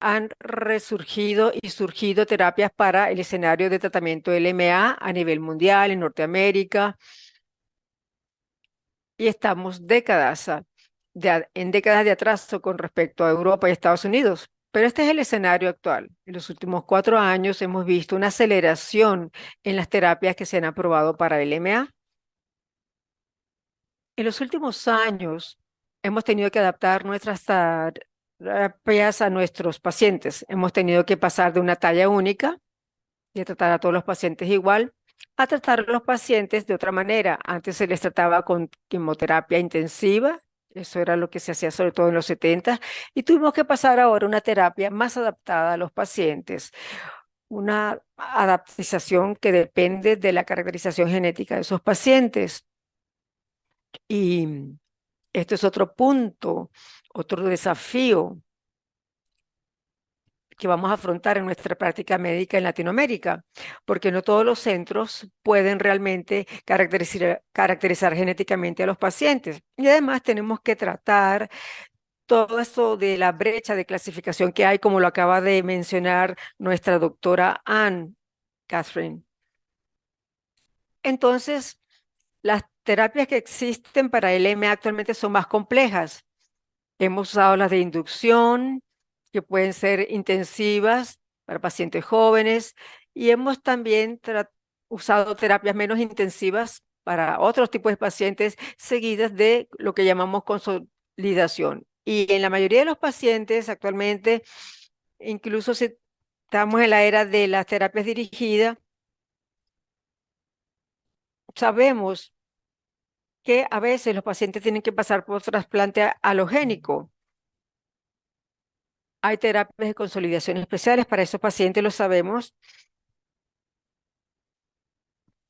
han resurgido y surgido terapias para el escenario de tratamiento LMA a nivel mundial, en Norteamérica, y estamos en décadas de atraso con respecto a Europa y Estados Unidos. Pero este es el escenario actual. En los últimos 4 años hemos visto una aceleración en las terapias que se han aprobado para LMA. En los últimos años hemos tenido que adaptar nuestras terapias a nuestros pacientes. Hemos tenido que pasar de una talla única, de tratar a todos los pacientes igual, a tratar a los pacientes de otra manera. Antes se les trataba con quimioterapia intensiva, eso era lo que se hacía sobre todo en los 70, y tuvimos que pasar ahora a una terapia más adaptada a los pacientes, una adaptación que depende de la caracterización genética de esos pacientes. Y este es otro punto, otro desafío que vamos a afrontar en nuestra práctica médica en Latinoamérica, porque no todos los centros pueden realmente caracterizar genéticamente a los pacientes. Y además tenemos que tratar todo esto de la brecha de clasificación que hay, como lo acaba de mencionar nuestra doctora Anne Catherine. Entonces, las terapias que existen para el LM actualmente son más complejas. Hemos usado las de inducción, que pueden ser intensivas para pacientes jóvenes, y hemos también usado terapias menos intensivas para otros tipos de pacientes, seguidas de lo que llamamos consolidación. Y en la mayoría de los pacientes actualmente, incluso si estamos en la era de las terapias dirigidas, sabemos que a veces los pacientes tienen que pasar por trasplante halogénico. Hay terapias de consolidación especiales para esos pacientes, lo sabemos.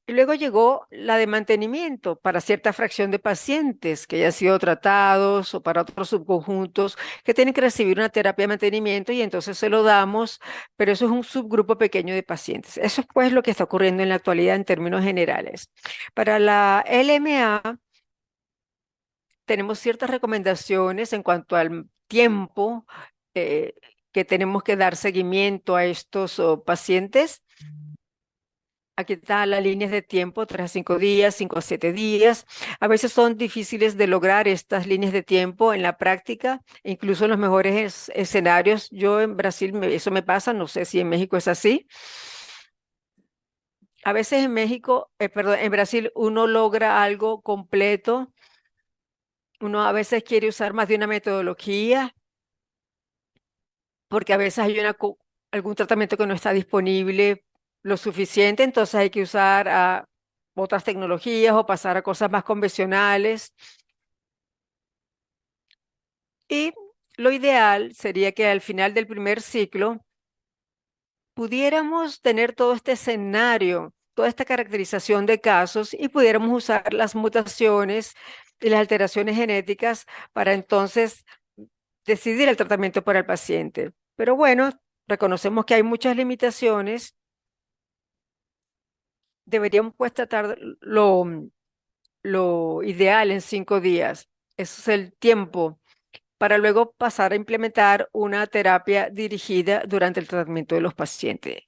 Y luego llegó la de mantenimiento para cierta fracción de pacientes que hayan sido tratados o para otros subconjuntos que tienen que recibir una terapia de mantenimiento y entonces se lo damos, pero eso es un subgrupo pequeño de pacientes. Eso es pues lo que está ocurriendo en la actualidad en términos generales. Para la LMA tenemos ciertas recomendaciones en cuanto al tiempo eh, que tenemos que dar seguimiento a estos pacientes. Aquí están las líneas de tiempo, 3 a 5 días, 5 a 7 días. A veces son difíciles de lograr estas líneas de tiempo en la práctica, incluso en los mejores escenarios. Yo en Brasil eso me pasa, no sé si en México es así. A veces en México, perdón, en Brasil uno logra algo completo. Uno a veces quiere usar más de una metodología, porque a veces hay algún tratamiento que no está disponible lo suficiente, entonces hay que usar otras tecnologías o pasar a cosas más convencionales. Y lo ideal sería que al final del primer ciclo pudiéramos tener todo este escenario, toda esta caracterización de casos y pudiéramos usar las mutaciones y las alteraciones genéticas para entonces decidir el tratamiento para el paciente. Pero bueno, reconocemos que hay muchas limitaciones. Deberíamos pues tratar lo ideal en 5 días. Ese es el tiempo para luego pasar a implementar una terapia dirigida durante el tratamiento de los pacientes.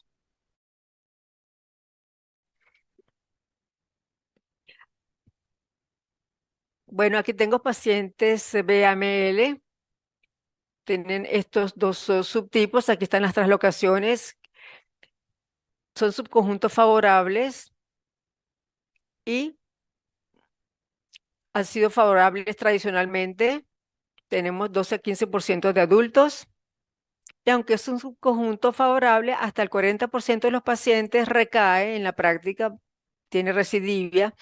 Bueno, aquí tengo pacientes BAML, tienen estos dos subtipos, aquí están las translocaciones, son subconjuntos favorables y han sido favorables tradicionalmente. Tenemos 12 a 15% de adultos. Y aunque es un subconjunto favorable, hasta el 40% de los pacientes recae en la práctica, tiene recidivia.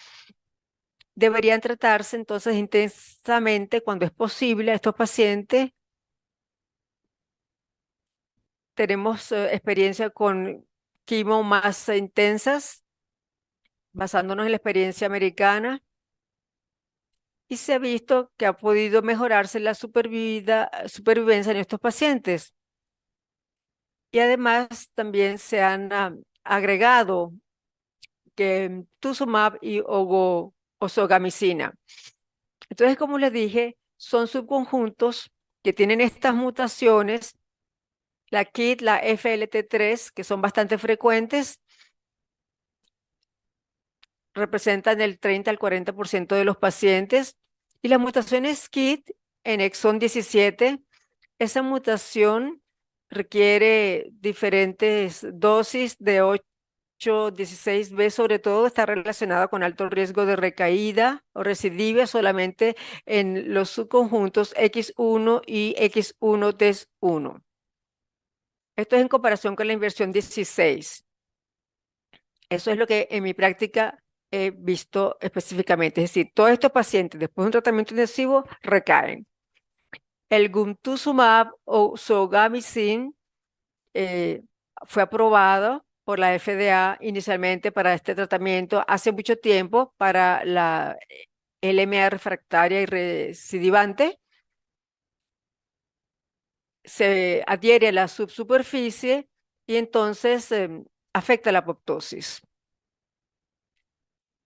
Deberían tratarse entonces intensamente cuando es posible a estos pacientes. Tenemos experiencia con quimo más intensas, basándonos en la experiencia americana, y se ha visto que ha podido mejorarse la supervivencia en estos pacientes. Y además también se han agregado que Tuzumab y ozogamicina. Entonces, como les dije, son subconjuntos que tienen estas mutaciones, la KIT, la FLT3, que son bastante frecuentes, representan el 30 al 40% de los pacientes, y las mutaciones KIT en exón 17, esa mutación requiere diferentes dosis de 8-16B, sobre todo está relacionada con alto riesgo de recaída o recidiva solamente en los subconjuntos X1 y X1-TES1. Esto es en comparación con la inversión 16. Eso es lo que en mi práctica he visto específicamente. Es decir, todos estos pacientes después de un tratamiento intensivo recaen. El gumtuzumab o sogamicin eh, fue aprobado por la FDA inicialmente para este tratamiento hace mucho tiempo para la LMA refractaria y recidivante. Se adhiere a la subsuperficie y entonces afecta la apoptosis.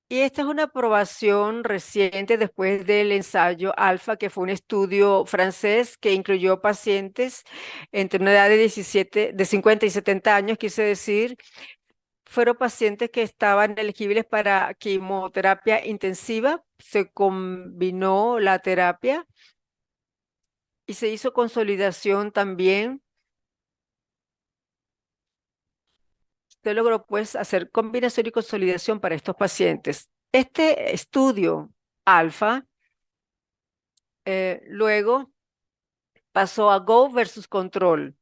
Y esta es una aprobación reciente después del ensayo alfa, que fue un estudio francés que incluyó pacientes entre una edad de 50 y 70 años, quise decir, fueron pacientes que estaban elegibles para quimioterapia intensiva. Se combinó la terapia y se hizo consolidación también. Se logró pues hacer combinación y consolidación para estos pacientes. Este estudio alfa luego pasó a Go versus control.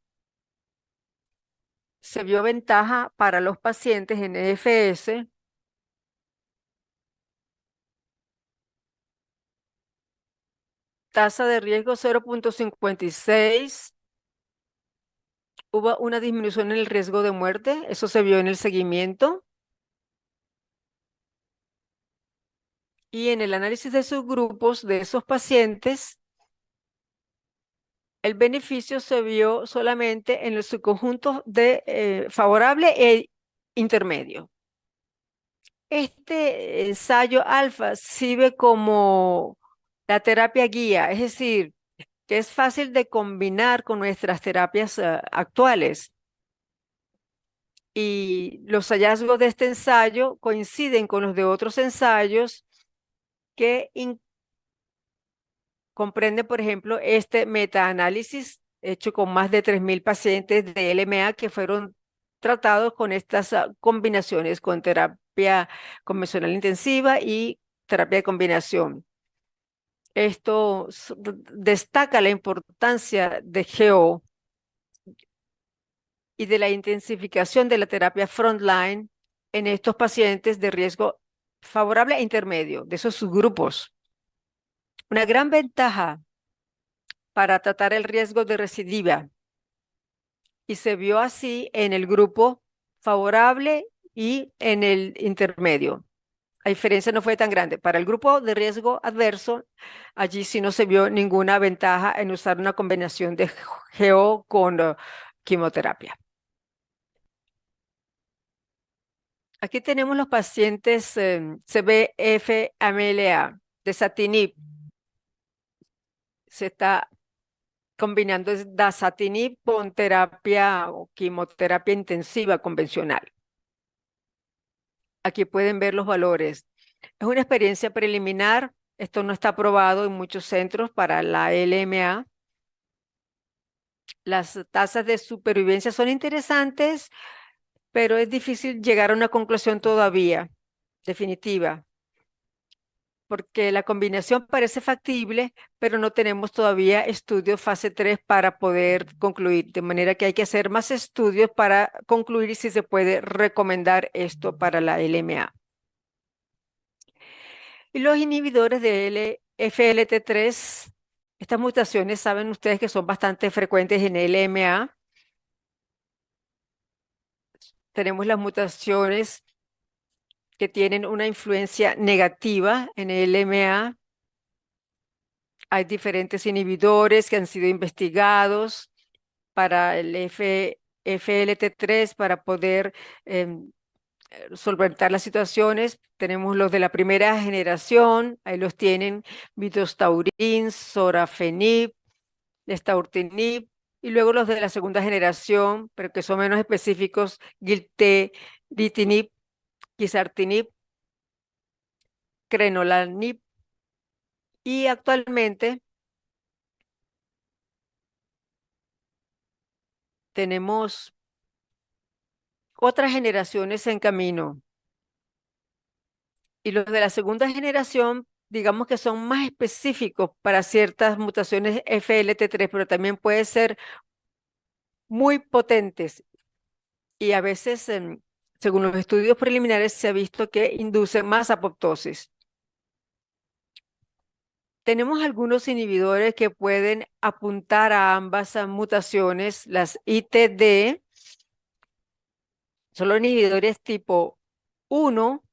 Se vio ventaja para los pacientes en EFS tasa de riesgo 0.56. Hubo una disminución en el riesgo de muerte, eso se vio en el seguimiento. Y en el análisis de subgrupos de esos pacientes, el beneficio se vio solamente en el subconjunto de favorable e intermedio. Este ensayo alfa sirve como la terapia guía, es decir, que es fácil de combinar con nuestras terapias actuales. Y los hallazgos de este ensayo coinciden con los de otros ensayos que comprenden, por ejemplo, este metaanálisis hecho con más de 3.000 pacientes de LMA que fueron tratados con estas combinaciones con terapia convencional intensiva y terapia de combinación. Esto destaca la importancia de GO y de la intensificación de la terapia frontline en estos pacientes de riesgo favorable e intermedio, de esos subgrupos. Una gran ventaja para tratar el riesgo de recidiva, y se vio así en el grupo favorable y en el intermedio. La diferencia no fue tan grande. Para el grupo de riesgo adverso, allí sí no se vio ninguna ventaja en usar una combinación de geo con quimioterapia. Aquí tenemos los pacientes CBF-AMLA de Dasatinib. Se está combinando Dasatinib con terapia o quimioterapia intensiva convencional. Aquí pueden ver los valores. Es una experiencia preliminar. Esto no está aprobado en muchos centros para la LMA. Las tasas de supervivencia son interesantes, pero es difícil llegar a una conclusión todavía definitiva, porque la combinación parece factible, pero no tenemos todavía estudios fase 3 para poder concluir, de manera que hay que hacer más estudios para concluir si se puede recomendar esto para la LMA. Y los inhibidores de FLT3, estas mutaciones saben ustedes que son bastante frecuentes en LMA. Tenemos las mutaciones que tienen una influencia negativa en el LMA. Hay diferentes inhibidores que han sido investigados para el FLT3 para poder solventar las situaciones. Tenemos los de la primera generación, ahí los tienen, midostaurin, sorafenib, lestaurtinib, y luego los de la segunda generación, pero que son menos específicos, gilteritinib, quizartinib, crenolanib, y actualmente tenemos otras generaciones en camino. Y los de la segunda generación, digamos que son más específicos para ciertas mutaciones FLT3, pero también pueden ser muy potentes. Y a veces, según los estudios preliminares, se ha visto que inducen más apoptosis. Tenemos algunos inhibidores que pueden apuntar a ambas mutaciones, las ITD, son los inhibidores tipo 1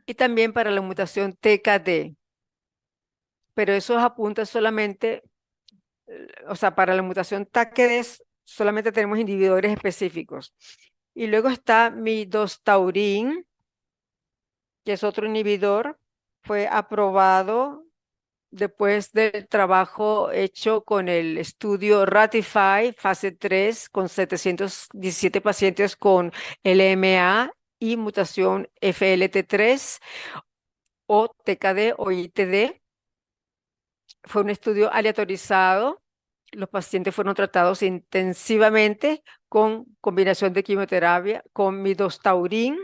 y también para la mutación TKD. Pero esos apuntan solamente, o sea, para la mutación TKD solamente tenemos inhibidores específicos. Y luego está midostaurin, que es otro inhibidor, fue aprobado después del trabajo hecho con el estudio Ratify fase 3 con 717 pacientes con LMA y mutación FLT3 o TKD o ITD. Fue un estudio aleatorizado. Los pacientes fueron tratados intensivamente con combinación de quimioterapia con midostaurin.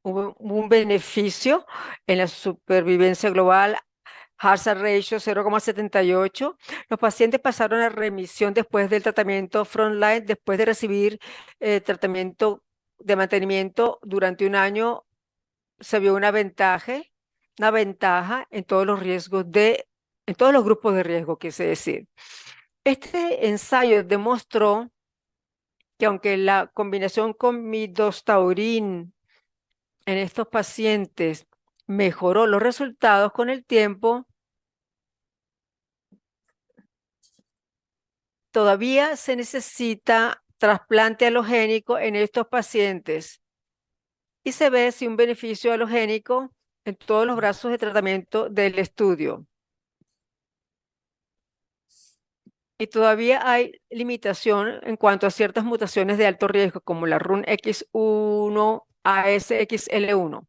Hubo un beneficio en la supervivencia global, hazard ratio 0,78. Los pacientes pasaron a remisión después del tratamiento frontline, después de recibir tratamiento de mantenimiento durante un año. Se vio una ventaja en todos los en todos los grupos de riesgo, quise decir. Este ensayo demostró que aunque la combinación con midostaurin en estos pacientes mejoró los resultados con el tiempo, todavía se necesita trasplante halogénico en estos pacientes y se ve si un beneficio halogénico en todos los brazos de tratamiento del estudio. Y todavía hay limitación en cuanto a ciertas mutaciones de alto riesgo, como la RUNX1, ASXL1.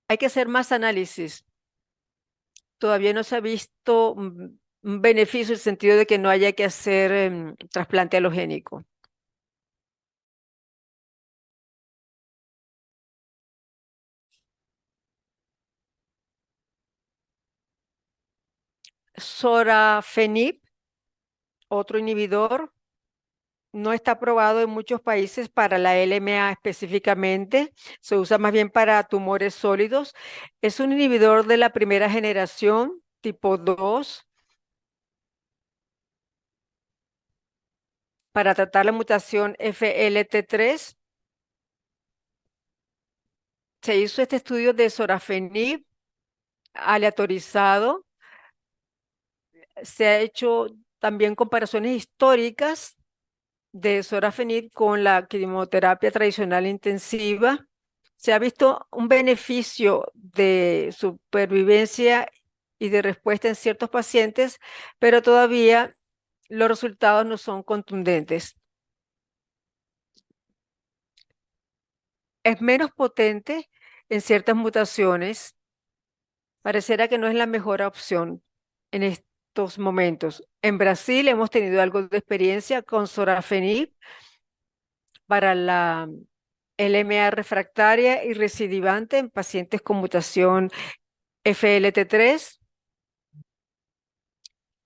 Hay que hacer más análisis. Todavía no se ha visto un beneficio en el sentido de que no haya que hacer trasplante halogénico. Sorafenib, otro inhibidor, no está aprobado en muchos países para la LMA específicamente, se usa más bien para tumores sólidos. Es un inhibidor de la primera generación, tipo 2, para tratar la mutación FLT3. Se hizo este estudio de sorafenib aleatorizado. Se ha hecho también comparaciones históricas de sorafenib con la quimioterapia tradicional intensiva. Se ha visto un beneficio de supervivencia y de respuesta en ciertos pacientes, pero todavía los resultados no son contundentes. Es menos potente en ciertas mutaciones. Pareciera que no es la mejor opción en estos momentos. En Brasil hemos tenido algo de experiencia con sorafenib para la LMA refractaria y recidivante en pacientes con mutación FLT3.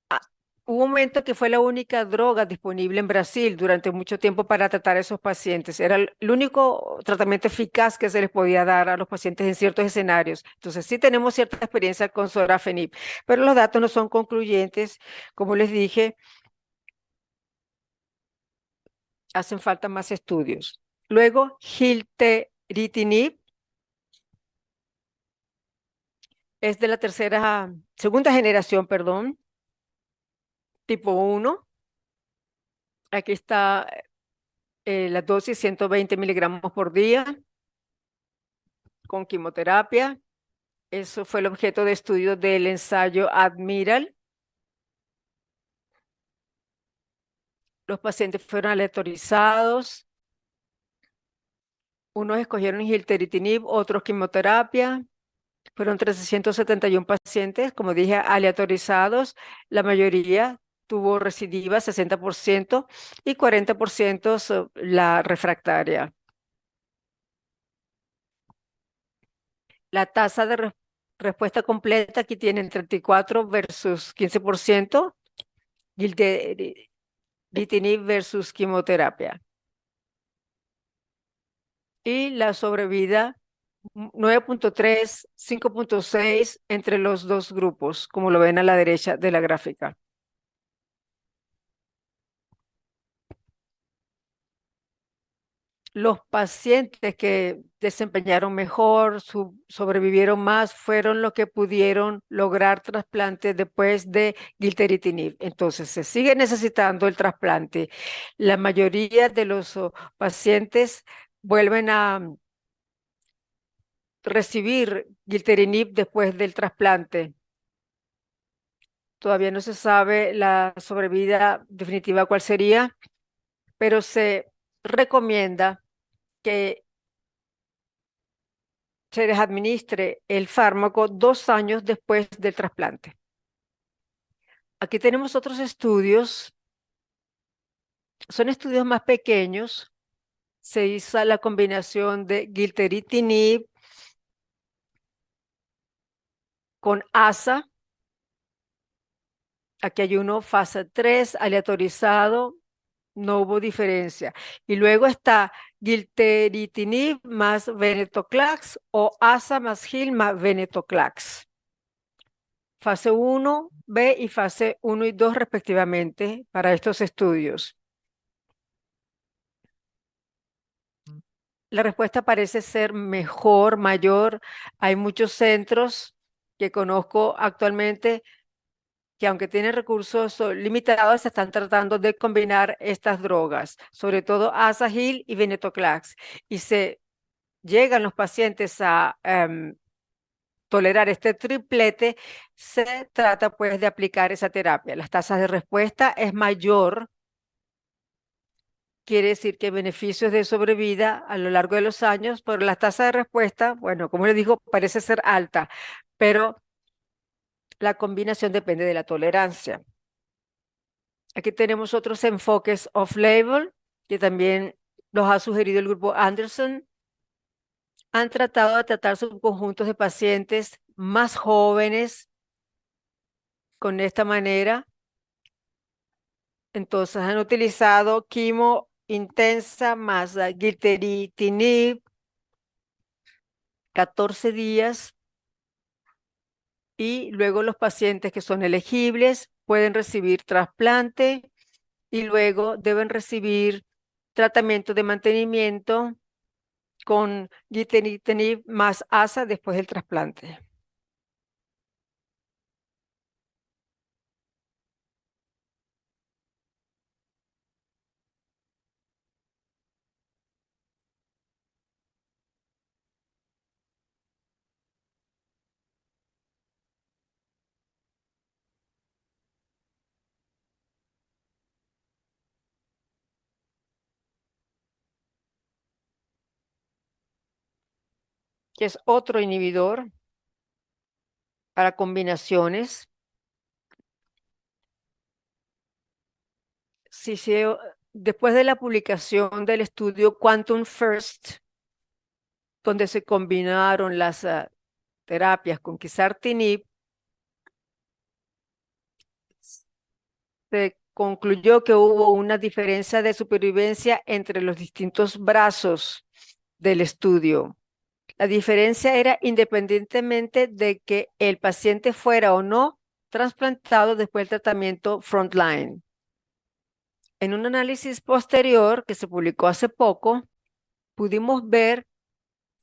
Ah, Hubo un momento que fue la única droga disponible en Brasil durante mucho tiempo para tratar a esos pacientes. Era el único tratamiento eficaz que se les podía dar a los pacientes en ciertos escenarios. Entonces sí tenemos cierta experiencia con sorafenib, pero los datos no son concluyentes. Como les dije, hacen falta más estudios. Luego, gilteritinib es de la segunda generación, perdón, tipo 1. Aquí está la dosis 120 miligramos por día con quimioterapia. Eso fue el objeto de estudio del ensayo Admiral. Los pacientes fueron aleatorizados. Unos escogieron gilteritinib, otros quimioterapia. Fueron 371 pacientes, como dije, aleatorizados. La mayoría tuvo recidiva, 60%, y 40% la refractaria. La tasa de respuesta completa aquí tienen 34 versus 15%, gilteritinib versus quimioterapia. Y la sobrevida 9.3, 5.6 entre los dos grupos, como lo ven a la derecha de la gráfica. Los pacientes que desempeñaron mejor, sobrevivieron más, fueron los que pudieron lograr trasplante después de gilteritinib. Entonces, se sigue necesitando el trasplante. La mayoría de los pacientes vuelven a recibir gilteritinib después del trasplante. Todavía no se sabe la sobrevida definitiva cuál sería, pero se recomienda que se les administre el fármaco 2 años después del trasplante. Aquí tenemos otros estudios. Son estudios más pequeños. Se hizo la combinación de gilteritinib con ASA. Aquí hay uno fase 3 aleatorizado, no hubo diferencia. Y luego está gilteritinib más venetoclax o ASA más gil más venetoclax. Fase 1B y fase 1 y 2 respectivamente para estos estudios. La respuesta parece ser mejor, mayor. Hay muchos centros que conozco actualmente que aunque tienen recursos limitados, se están tratando de combinar estas drogas, sobre todo Asagil y Venetoclax. Y se llegan los pacientes a tolerar este triplete, se trata pues de aplicar esa terapia. Las tasas de respuesta es mayor. Quiere decir que beneficios de sobrevida a lo largo de los años, pero la tasa de respuesta, bueno, como les digo, parece ser alta, pero la combinación depende de la tolerancia. Aquí tenemos otros enfoques off-label que también los ha sugerido el grupo Anderson. Han tratado de tratar subconjuntos de pacientes más jóvenes con esta manera. Entonces han utilizado quimo intensa más gilteritinib 14 días y luego los pacientes que son elegibles pueden recibir trasplante y luego deben recibir tratamiento de mantenimiento con gilteritinib más ASA después del trasplante. Que es otro inhibidor para combinaciones. Después de la publicación del estudio Quantum First, donde se combinaron las terapias con quizartinib, se concluyó que hubo una diferencia de supervivencia entre los distintos brazos del estudio. La diferencia era independientemente de que el paciente fuera o no trasplantado después del tratamiento frontline. En un análisis posterior que se publicó hace poco, pudimos ver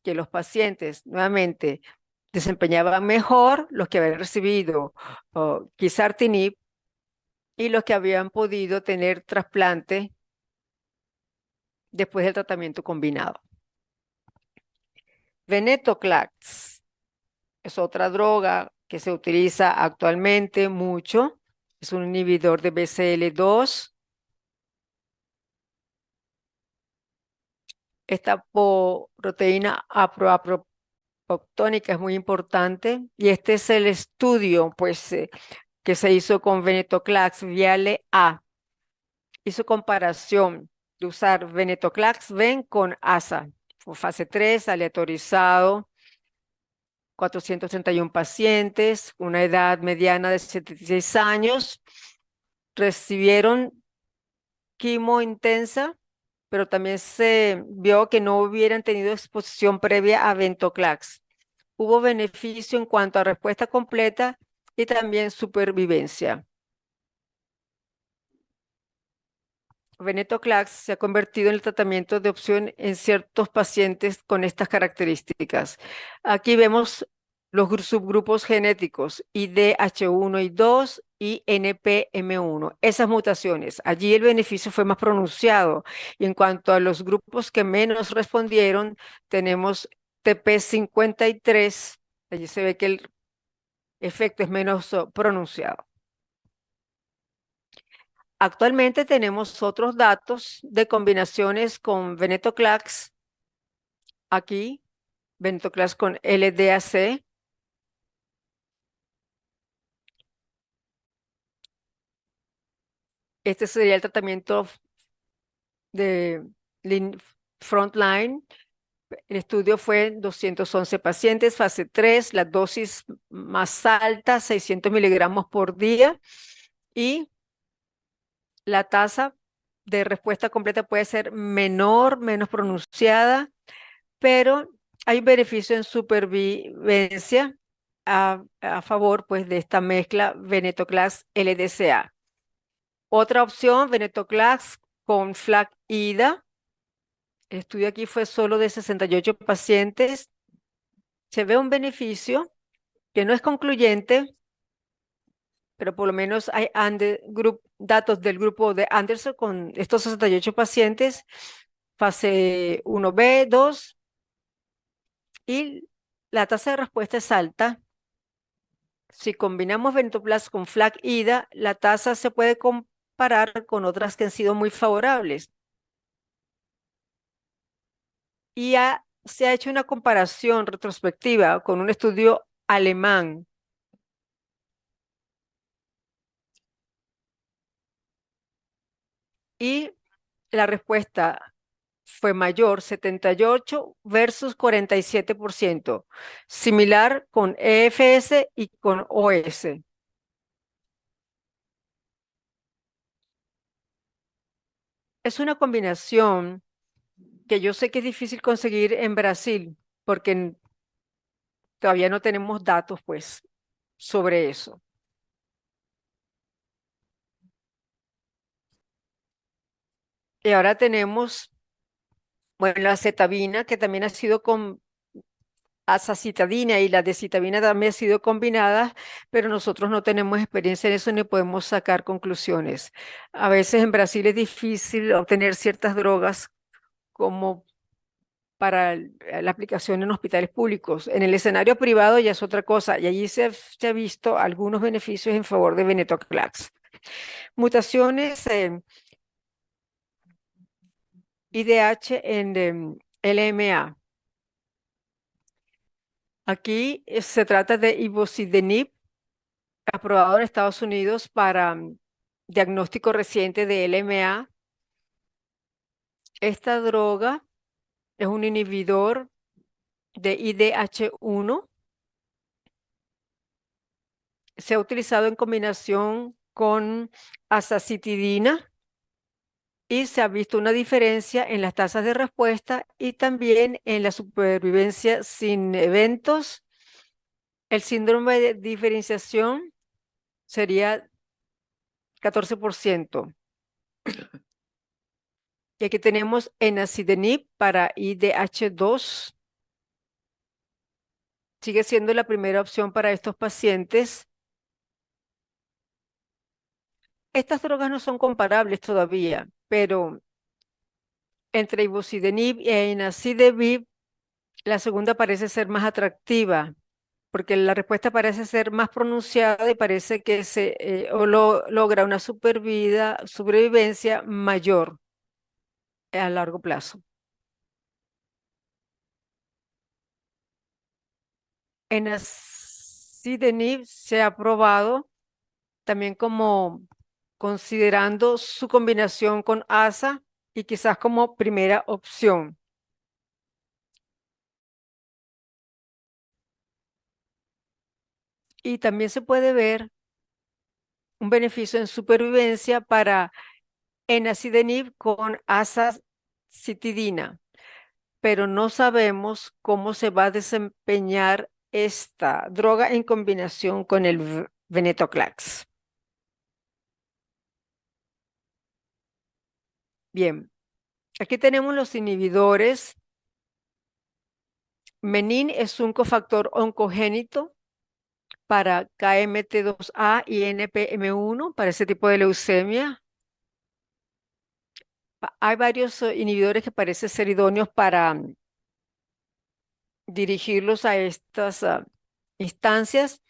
que los pacientes nuevamente desempeñaban mejor los que habían recibido quizartinib y los que habían podido tener trasplante después del tratamiento combinado. Venetoclax es otra droga que se utiliza actualmente mucho. Es un inhibidor de BCL2. Esta proteína apoptónica es muy importante y este es el estudio pues, que se hizo con venetoclax Viale A. Hizo comparación de usar venetoclax ven con ASA. Fue fase 3, aleatorizado, 431 pacientes, una edad mediana de 76 años, recibieron quimo intensa, pero también se vio que no hubieran tenido exposición previa a venetoclax. Hubo beneficio en cuanto a respuesta completa y también supervivencia. Venetoclax se ha convertido en el tratamiento de opción en ciertos pacientes con estas características. Aquí vemos los subgrupos genéticos IDH1 y 2 y NPM1. Esas mutaciones, allí el beneficio fue más pronunciado. Y en cuanto a los grupos que menos respondieron, tenemos TP53. Allí se ve que el efecto es menos pronunciado. Actualmente tenemos otros datos de combinaciones con venetoclax. Aquí, venetoclax con LDAC. Este sería el tratamiento de frontline. El estudio fue en 211 pacientes, fase 3, la dosis más alta, 600 miligramos por día. Y la tasa de respuesta completa puede ser menor, menos pronunciada, pero hay un beneficio en supervivencia a favor pues, de esta mezcla venetoclax LDCA. Otra opción, venetoclax con FLAG-IDA. El estudio aquí fue solo de 68 pacientes. Se ve un beneficio que no es concluyente, pero por lo menos hay datos del grupo de Anderson con estos 68 pacientes, fase 1B, 2, y la tasa de respuesta es alta. Si combinamos venetoclax con FLAG-IDA, la tasa se puede comparar con otras que han sido muy favorables. Y se ha hecho una comparación retrospectiva con un estudio alemán. Y la respuesta fue mayor, 78 versus 47%, similar con EFS y con OS. Es una combinación que yo sé que es difícil conseguir en Brasil, porque todavía no tenemos datos, pues, sobre eso. Y ahora tenemos, bueno, la cetabina, que también ha sido con azacitidina, y la decitabina también ha sido combinada, pero nosotros no tenemos experiencia en eso ni podemos sacar conclusiones. A veces en Brasil es difícil obtener ciertas drogas como para la aplicación en hospitales públicos. En el escenario privado ya es otra cosa, y allí se ha visto algunos beneficios en favor de venetoclax. Mutaciones IDH en LMA. Aquí se trata de ivosidenib, aprobado en Estados Unidos para diagnóstico reciente de LMA. Esta droga es un inhibidor de IDH1. Se ha utilizado en combinación con azacitidina y se ha visto una diferencia en las tasas de respuesta y también en la supervivencia sin eventos. El síndrome de diferenciación sería 14%. Y aquí tenemos enacidenib para IDH2. Sigue siendo la primera opción para estos pacientes. Estas drogas no son comparables todavía, pero entre ivosidenib e enacidebib, la segunda parece ser más atractiva, porque la respuesta parece ser más pronunciada y parece que logra una supervivencia mayor a largo plazo. Enacidenib se ha probado también como considerando su combinación con ASA y quizás como primera opción. Y también se puede ver un beneficio en supervivencia para enacidenib con azacitidina, pero no sabemos cómo se va a desempeñar esta droga en combinación con el venetoclax. Bien, aquí tenemos los inhibidores. Menin es un cofactor oncogénito para KMT2A y NPM1 para ese tipo de leucemia. Hay varios inhibidores que parecen ser idóneos para dirigirlos a estas instancias.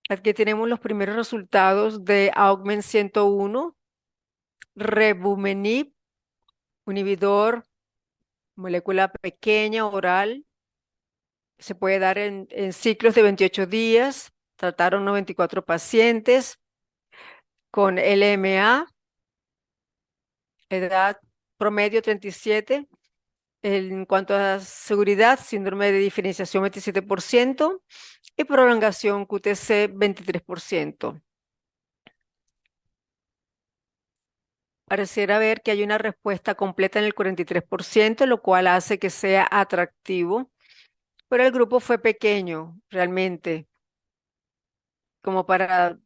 Aquí tenemos los primeros resultados de Augment 101, Revumenib, un inhibidor molécula pequeña oral. Se puede dar en ciclos de 28 días. Trataron 94 pacientes con LMA, edad promedio 37. En cuanto a seguridad, síndrome de diferenciación 27% y prolongación QTC 23%. Pareciera ver que hay una respuesta completa en el 43%, lo cual hace que sea atractivo, pero el grupo fue pequeño realmente, como para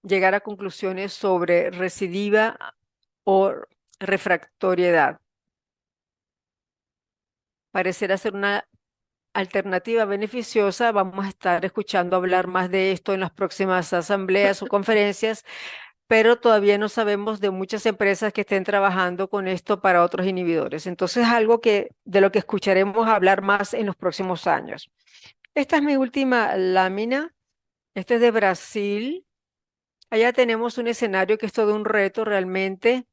llegar a conclusiones sobre recidiva o refractoriedad. Pareciera ser una alternativa beneficiosa. Vamos a estar escuchando hablar más de esto en las próximas asambleas o conferencias, pero todavía no sabemos de muchas empresas que estén trabajando con esto para otros inhibidores. Entonces, algo de lo que escucharemos hablar más en los próximos años. Esta es mi última lámina. Este es de Brasil. Allá tenemos un escenario que es todo un reto realmente.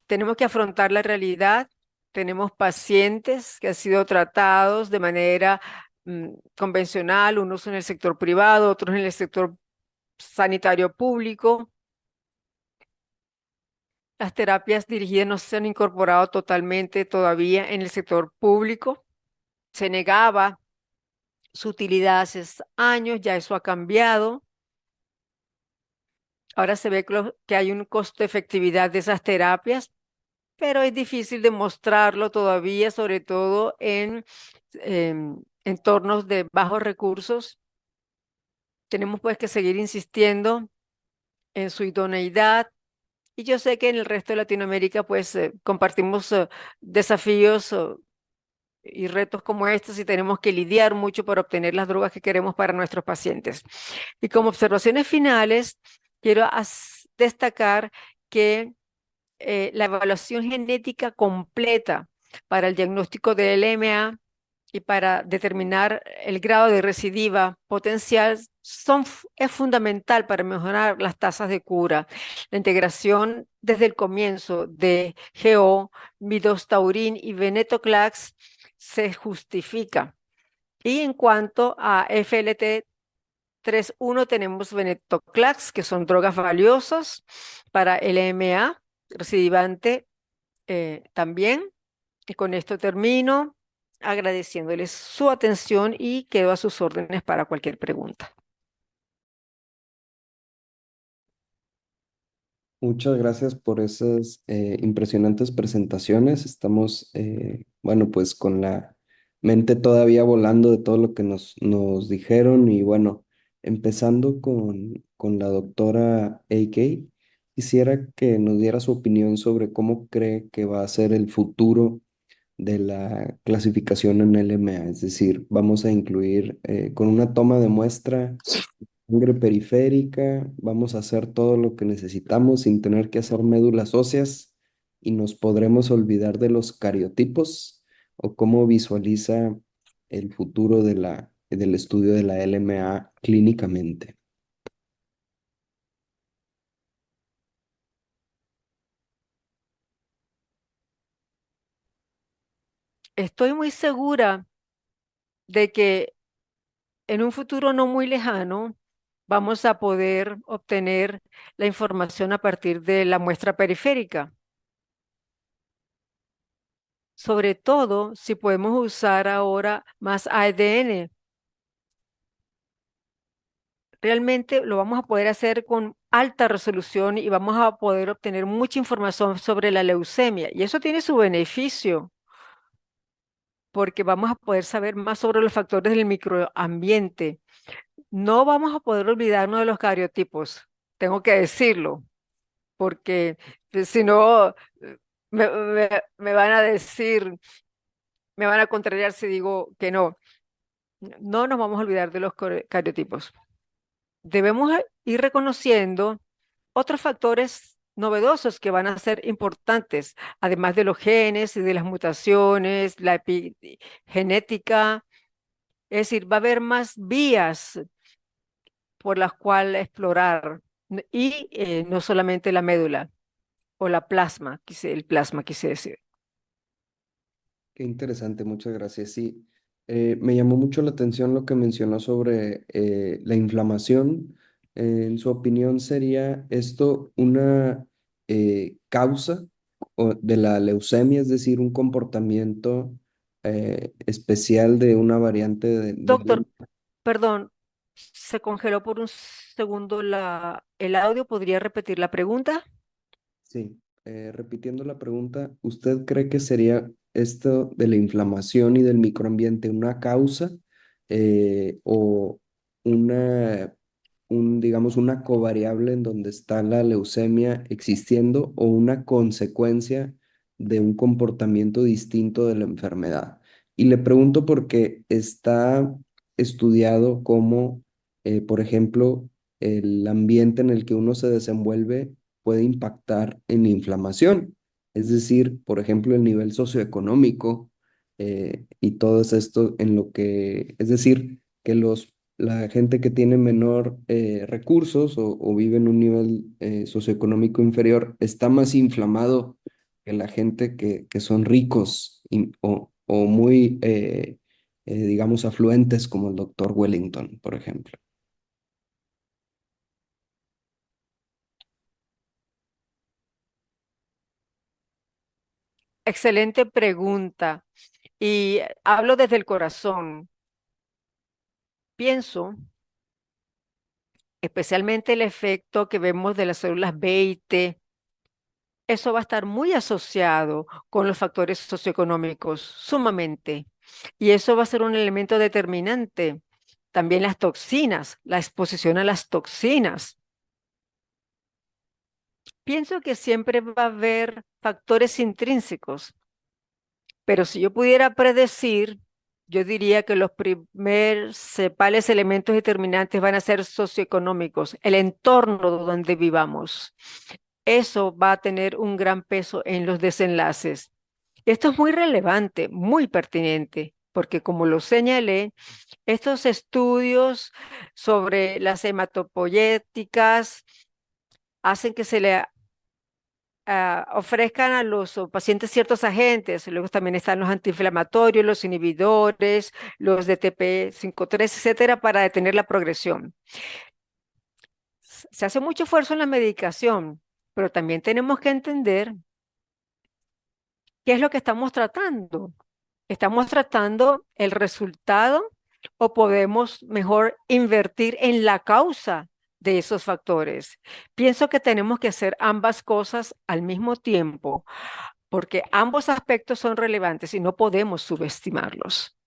Tenemos que afrontar la realidad. Tenemos pacientes que han sido tratados de manera convencional, unos en el sector privado, otros en el sector sanitario público. Las terapias dirigidas no se han incorporado totalmente todavía en el sector público. Se negaba su utilidad hace años, ya eso ha cambiado. Ahora se ve que hay un costo-efectividad de esas terapias, pero es difícil demostrarlo todavía, sobre todo en entornos de bajos recursos. Tenemos pues que seguir insistiendo en su idoneidad. Y yo sé que en el resto de Latinoamérica pues compartimos desafíos y retos como estos y tenemos que lidiar mucho para obtener las drogas que queremos para nuestros pacientes. Y como observaciones finales, quiero destacar que la evaluación genética completa para el diagnóstico de LMA y para determinar el grado de recidiva potencial es fundamental para mejorar las tasas de cura. La integración desde el comienzo de GO, midostaurin y venetoclax se justifica. Y en cuanto a FLT3.1 tenemos venetoclax, que son drogas valiosas para LMA, recidivante también. Y con esto termino agradeciéndoles su atención y quedo a sus órdenes para cualquier pregunta. Muchas gracias por esas impresionantes presentaciones. Estamos, bueno, pues con la mente todavía volando de todo lo que nos dijeron y bueno, empezando con la doctora AK, quisiera que nos diera su opinión sobre cómo cree que va a ser el futuro de la clasificación en LMA. Es decir, vamos a incluir con una toma de muestra sangre periférica, vamos a hacer todo lo que necesitamos sin tener que hacer médulas óseas y nos podremos olvidar de los cariotipos o cómo visualiza el futuro de del estudio de la LMA clínicamente. Estoy muy segura de que en un futuro no muy lejano vamos a poder obtener la información a partir de la muestra periférica. Sobre todo si podemos usar ahora más ADN. Realmente lo vamos a poder hacer con alta resolución y vamos a poder obtener mucha información sobre la leucemia. Y eso tiene su beneficio, porque vamos a poder saber más sobre los factores del microambiente. No vamos a poder olvidarnos de los cariotipos, tengo que decirlo, porque si no, me van a decir, me van a contrariar si digo que no. No nos vamos a olvidar de los cariotipos. Debemos ir reconociendo otros factores novedosos que van a ser importantes, además de los genes y de las mutaciones, la epigenética. Es decir, va a haber más vías por las cuales explorar y no solamente la médula o la plasma, el plasma quise decir. Qué interesante, muchas gracias. Sí, me llamó mucho la atención lo que mencionó sobre la inflamación. En su opinión, ¿sería esto una causa de la leucemia, es decir, un comportamiento especial de una variante Doctor, perdón, se congeló por un segundo el audio. ¿Podría repetir la pregunta? Sí, repitiendo la pregunta, ¿usted cree que sería esto de la inflamación y del microambiente una causa o una, digamos, una covariable en donde está la leucemia existiendo o una consecuencia de un comportamiento distinto de la enfermedad? Y le pregunto porque está estudiado cómo, por ejemplo, el ambiente en el que uno se desenvuelve puede impactar en la inflamación. Es decir, por ejemplo, el nivel socioeconómico y todo esto en lo que, es decir, que la gente que tiene menor recursos o vive en un nivel socioeconómico inferior está más inflamado que la gente que son ricos o muy, digamos, afluentes como el doctor Wellington, por ejemplo. Excelente pregunta. Y hablo desde el corazón. Pienso especialmente el efecto que vemos de las células B y T. Eso va a estar muy asociado con los factores socioeconómicos, sumamente. Y eso va a ser un elemento determinante. También las toxinas, la exposición a las toxinas. Pienso que siempre va a haber factores intrínsecos, pero si yo pudiera predecir, yo diría que los principales elementos determinantes van a ser socioeconómicos, el entorno donde vivamos. Eso va a tener un gran peso en los desenlaces. Esto es muy relevante, muy pertinente, porque como lo señalé, estos estudios sobre las hematopoyéticas hacen que se le ofrezcan a los pacientes ciertos agentes. Luego también están los antiinflamatorios, los inhibidores, los DTP53, etcétera, para detener la progresión. Se hace mucho esfuerzo en la medicación, pero también tenemos que entender qué es lo que estamos tratando. ¿Estamos tratando el resultado o podemos mejor invertir en la causa de esos factores? Pienso que tenemos que hacer ambas cosas al mismo tiempo, porque ambos aspectos son relevantes y no podemos subestimarlos.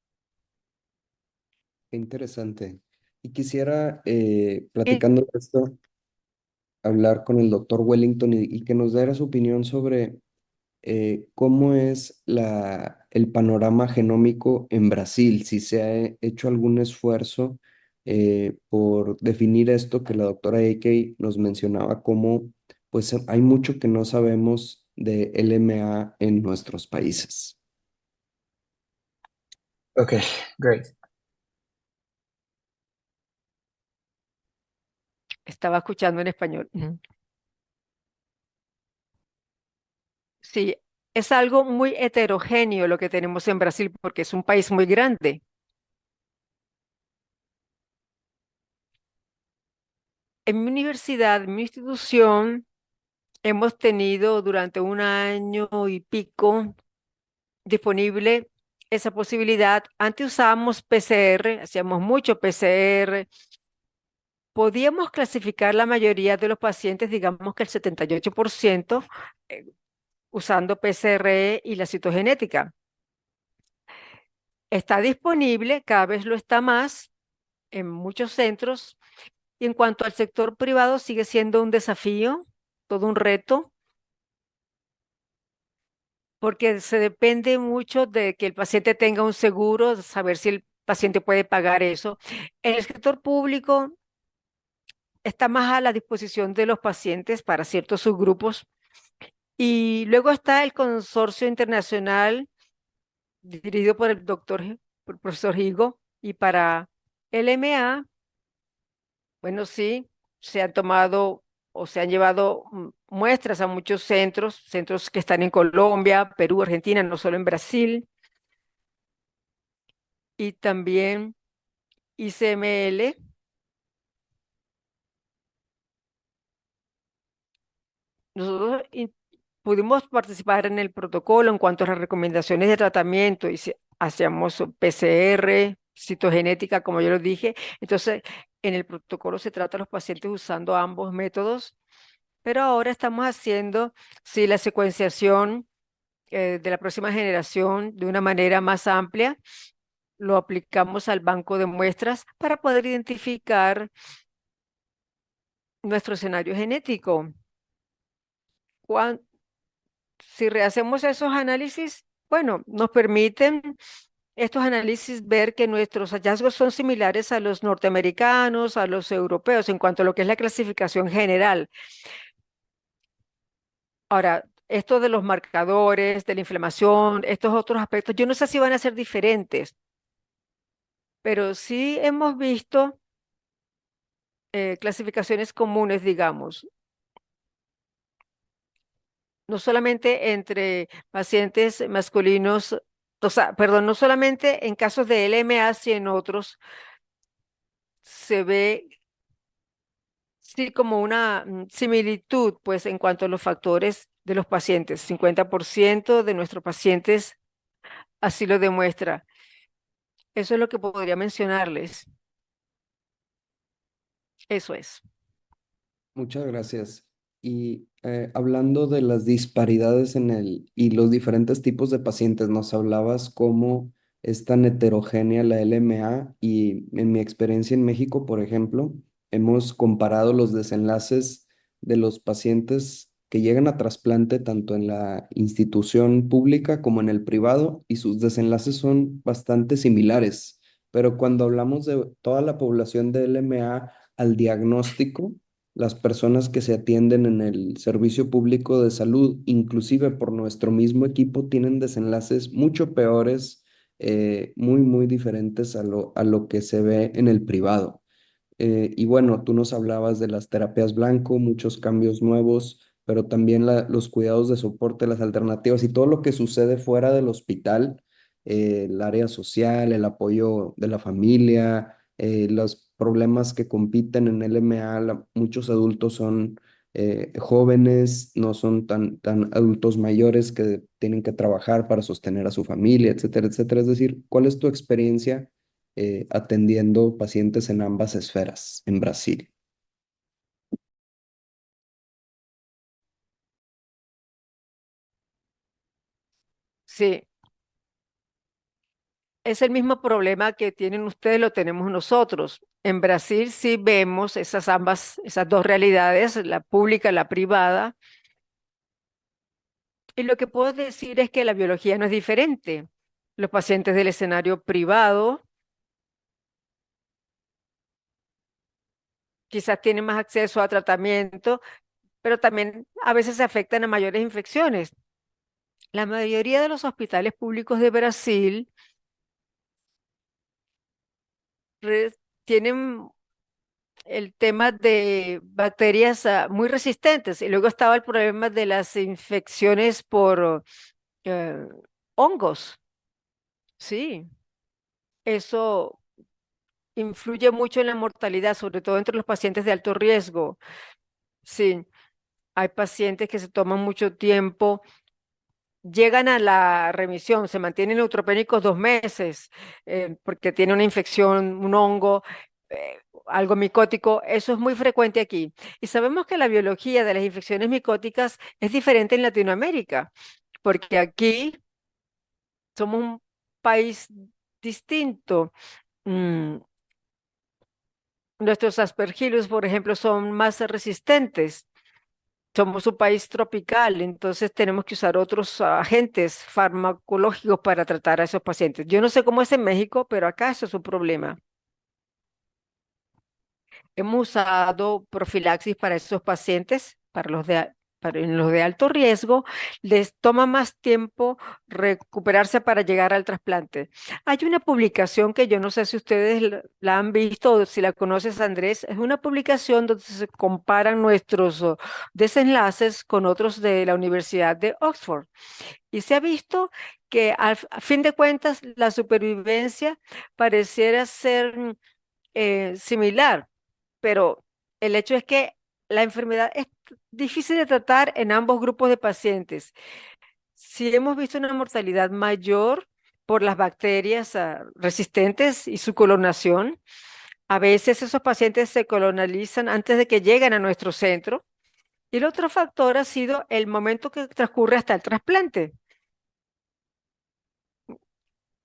Qué interesante. Y quisiera, Y platicando de esto, hablar con el doctor Wellington y que nos diera su opinión sobre cómo es el panorama genómico en Brasil, si se ha hecho algún esfuerzo por definir esto que la doctora AK nos mencionaba, como pues hay mucho que no sabemos de LMA en nuestros países. Okay, great. estaba escuchando en español. Ujú. Sí, es algo muy heterogéneo lo que tenemos en Brasil porque es un país muy grande. En mi universidad, en mi institución, hemos tenido durante un año y pico disponible esa posibilidad. Antes usábamos PCR, hacíamos mucho PCR. Podíamos clasificar la mayoría de los pacientes, digamos que el 78%, eh, usando PCR y la citogenética. Está disponible, cada vez lo está más en muchos centros. Y en cuanto al sector privado, sigue siendo un desafío, todo un reto, porque se depende mucho de que el paciente tenga un seguro, de saber si el paciente puede pagar eso. En el sector público está más a la disposición de los pacientes para ciertos subgrupos. Y luego está el consorcio internacional dirigido por el por el profesor Higo, y para LMA, bueno, sí, se han tomado o se han llevado muestras a muchos centros, centros que están en Colombia, Perú, Argentina, no solo en Brasil, y también ICML. Nosotros pudimos participar en el protocolo en cuanto a las recomendaciones de tratamiento y hacíamos PCR, citogenética, como yo lo dije. Entonces, en el protocolo se trata a los pacientes usando ambos métodos, pero ahora estamos haciendo, sí, la secuenciación de la próxima generación de una manera más amplia. Lo aplicamos al banco de muestras para poder identificar nuestro escenario genético. Si rehacemos esos análisis, bueno, nos permiten estos análisis ver que nuestros hallazgos son similares a los norteamericanos, a los europeos, en cuanto a lo que es la clasificación general. Ahora, esto de los marcadores, de la inflamación, estos otros aspectos, yo no sé si van a ser diferentes, pero sí hemos visto clasificaciones comunes, digamos, no solamente entre pacientes masculinos, o sea, perdón, no solamente en casos de LMA, sino en otros se ve sí como una similitud, pues, en cuanto a los factores de los pacientes. 50% de nuestros pacientes así lo demuestra. Eso es lo que podría mencionarles. Eso es. Muchas gracias. Y hablando de las disparidades y los diferentes tipos de pacientes, nos hablabas cómo es tan heterogénea la LMA y en mi experiencia en México, por ejemplo, hemos comparado los desenlaces de los pacientes que llegan a trasplante tanto en la institución pública como en el privado y sus desenlaces son bastante similares. Pero cuando hablamos de toda la población de LMA al diagnóstico, las personas que se atienden en el servicio público de salud, inclusive por nuestro mismo equipo, tienen desenlaces mucho peores, muy, muy diferentes a lo que se ve en el privado. Y bueno, tú nos hablabas de las terapias blanco, muchos cambios nuevos, pero también los cuidados de soporte, las alternativas y todo lo que sucede fuera del hospital, el área social, el apoyo de la familia, los problemas que compiten en LMA. Muchos adultos son jóvenes, no son tan adultos mayores que tienen que trabajar para sostener a su familia, etcétera, etcétera. Es decir, ¿cuál es tu experiencia atendiendo pacientes en ambas esferas en Brasil? Sí, es el mismo problema que tienen ustedes, lo tenemos nosotros. En Brasil sí vemos esas dos realidades, la pública y la privada. Y lo que puedo decir es que la biología no es diferente. Los pacientes del escenario privado quizás tienen más acceso a tratamiento, pero también a veces se afectan a mayores infecciones. La mayoría de los hospitales públicos de Brasil tienen el tema de bacterias muy resistentes y luego estaba el problema de las infecciones por eh, hongos. Sí, eso influye mucho en la mortalidad, sobre todo entre los pacientes de alto riesgo. Sí, hay pacientes que se toman mucho tiempo, llegan a la remisión, se mantienen neutropénicos 2 meses porque tiene una infección, un hongo, algo micótico. Eso es muy frecuente aquí. Y sabemos que la biología de las infecciones micóticas es diferente en Latinoamérica, porque aquí somos un país distinto. Mm, Nuestros aspergillus, por ejemplo, son más resistentes. Somos un país tropical, entonces tenemos que usar otros agentes farmacológicos para tratar a esos pacientes. Yo no sé cómo es en México, pero acá eso es un problema. Hemos usado profilaxis para esos pacientes, en los de alto riesgo, les toma más tiempo recuperarse para llegar al trasplante. Hay una publicación que yo no sé si ustedes la han visto o si la conoces, Andrés, es una publicación donde se comparan nuestros desenlaces con otros de la Universidad de Oxford. Y se ha visto que a fin de cuentas la supervivencia pareciera ser similar, pero el hecho es que la enfermedad es difícil de tratar en ambos grupos de pacientes. Si hemos visto una mortalidad mayor por las bacterias resistentes y su clonación, a veces esos pacientes se colonalizan antes de que lleguen a nuestro centro. Y el otro factor ha sido el momento que transcurre hasta el trasplante.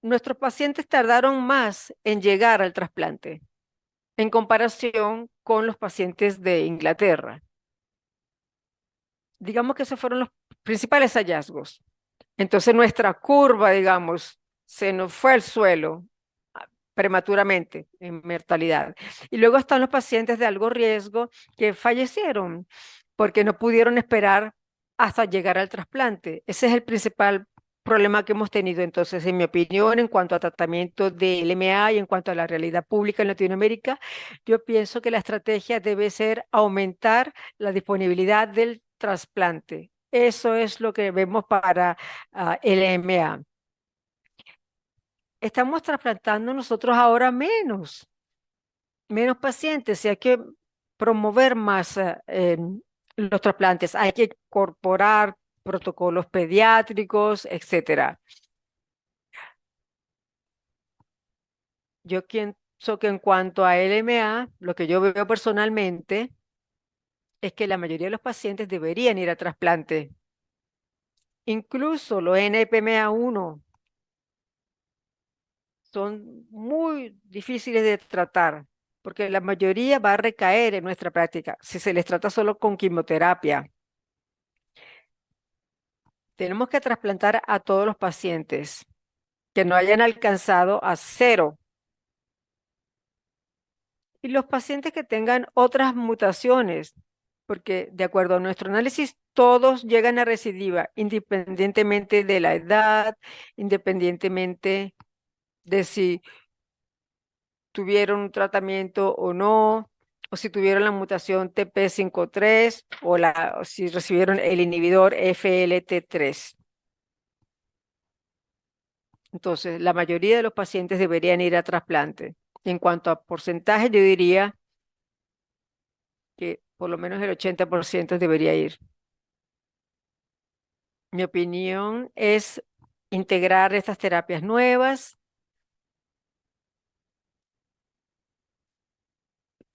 Nuestros pacientes tardaron más en llegar al trasplante en comparación con los pacientes de Inglaterra. Digamos que esos fueron los principales hallazgos. Entonces nuestra curva, digamos, se nos fue al suelo prematuramente en mortalidad. Y luego están los pacientes de alto riesgo que fallecieron porque no pudieron esperar hasta llegar al trasplante. Ese es el principal problema que hemos tenido. Entonces, en mi opinión, en cuanto a tratamiento de LMA y en cuanto a la realidad pública en Latinoamérica, yo pienso que la estrategia debe ser aumentar la disponibilidad del trasplante. Eso es lo que vemos para LMA. Estamos trasplantando nosotros ahora menos pacientes y hay que promover más los trasplantes. Hay que incorporar protocolos pediátricos, etcétera. Yo quien So que en cuanto a LMA, lo que yo veo personalmente es que la mayoría de los pacientes deberían ir a trasplante. Incluso los NPMA1 son muy difíciles de tratar, porque la mayoría va a recaer en nuestra práctica si se les trata solo con quimioterapia. Tenemos que trasplantar a todos los pacientes que no hayan alcanzado a 0. Y los pacientes que tengan otras mutaciones, porque de acuerdo a nuestro análisis, todos llegan a recidiva, independientemente de la edad, independientemente de si tuvieron un tratamiento o no, o si tuvieron la mutación TP53 o si recibieron el inhibidor FLT3. Entonces, la mayoría de los pacientes deberían ir a trasplante. En cuanto a porcentaje, yo diría que por lo menos el 80% debería ir. Mi opinión es integrar estas terapias nuevas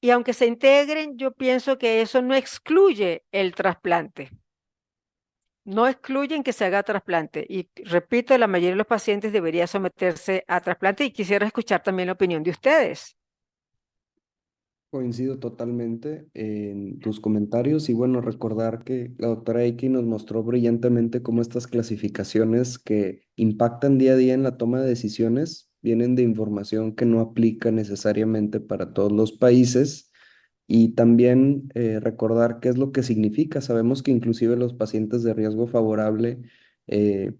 y aunque se integren, yo pienso que eso no excluye el trasplante. No excluyen que se haga trasplante. Y repito, la mayoría de los pacientes debería someterse a trasplante y quisiera escuchar también la opinión de ustedes. Coincido totalmente en tus comentarios y bueno, recordar que la doctora Eiki nos mostró brillantemente cómo estas clasificaciones que impactan día a día en la toma de decisiones vienen de información que no aplica necesariamente para todos los países y también recordar qué es lo que significa. Sabemos que inclusive los pacientes de riesgo favorable,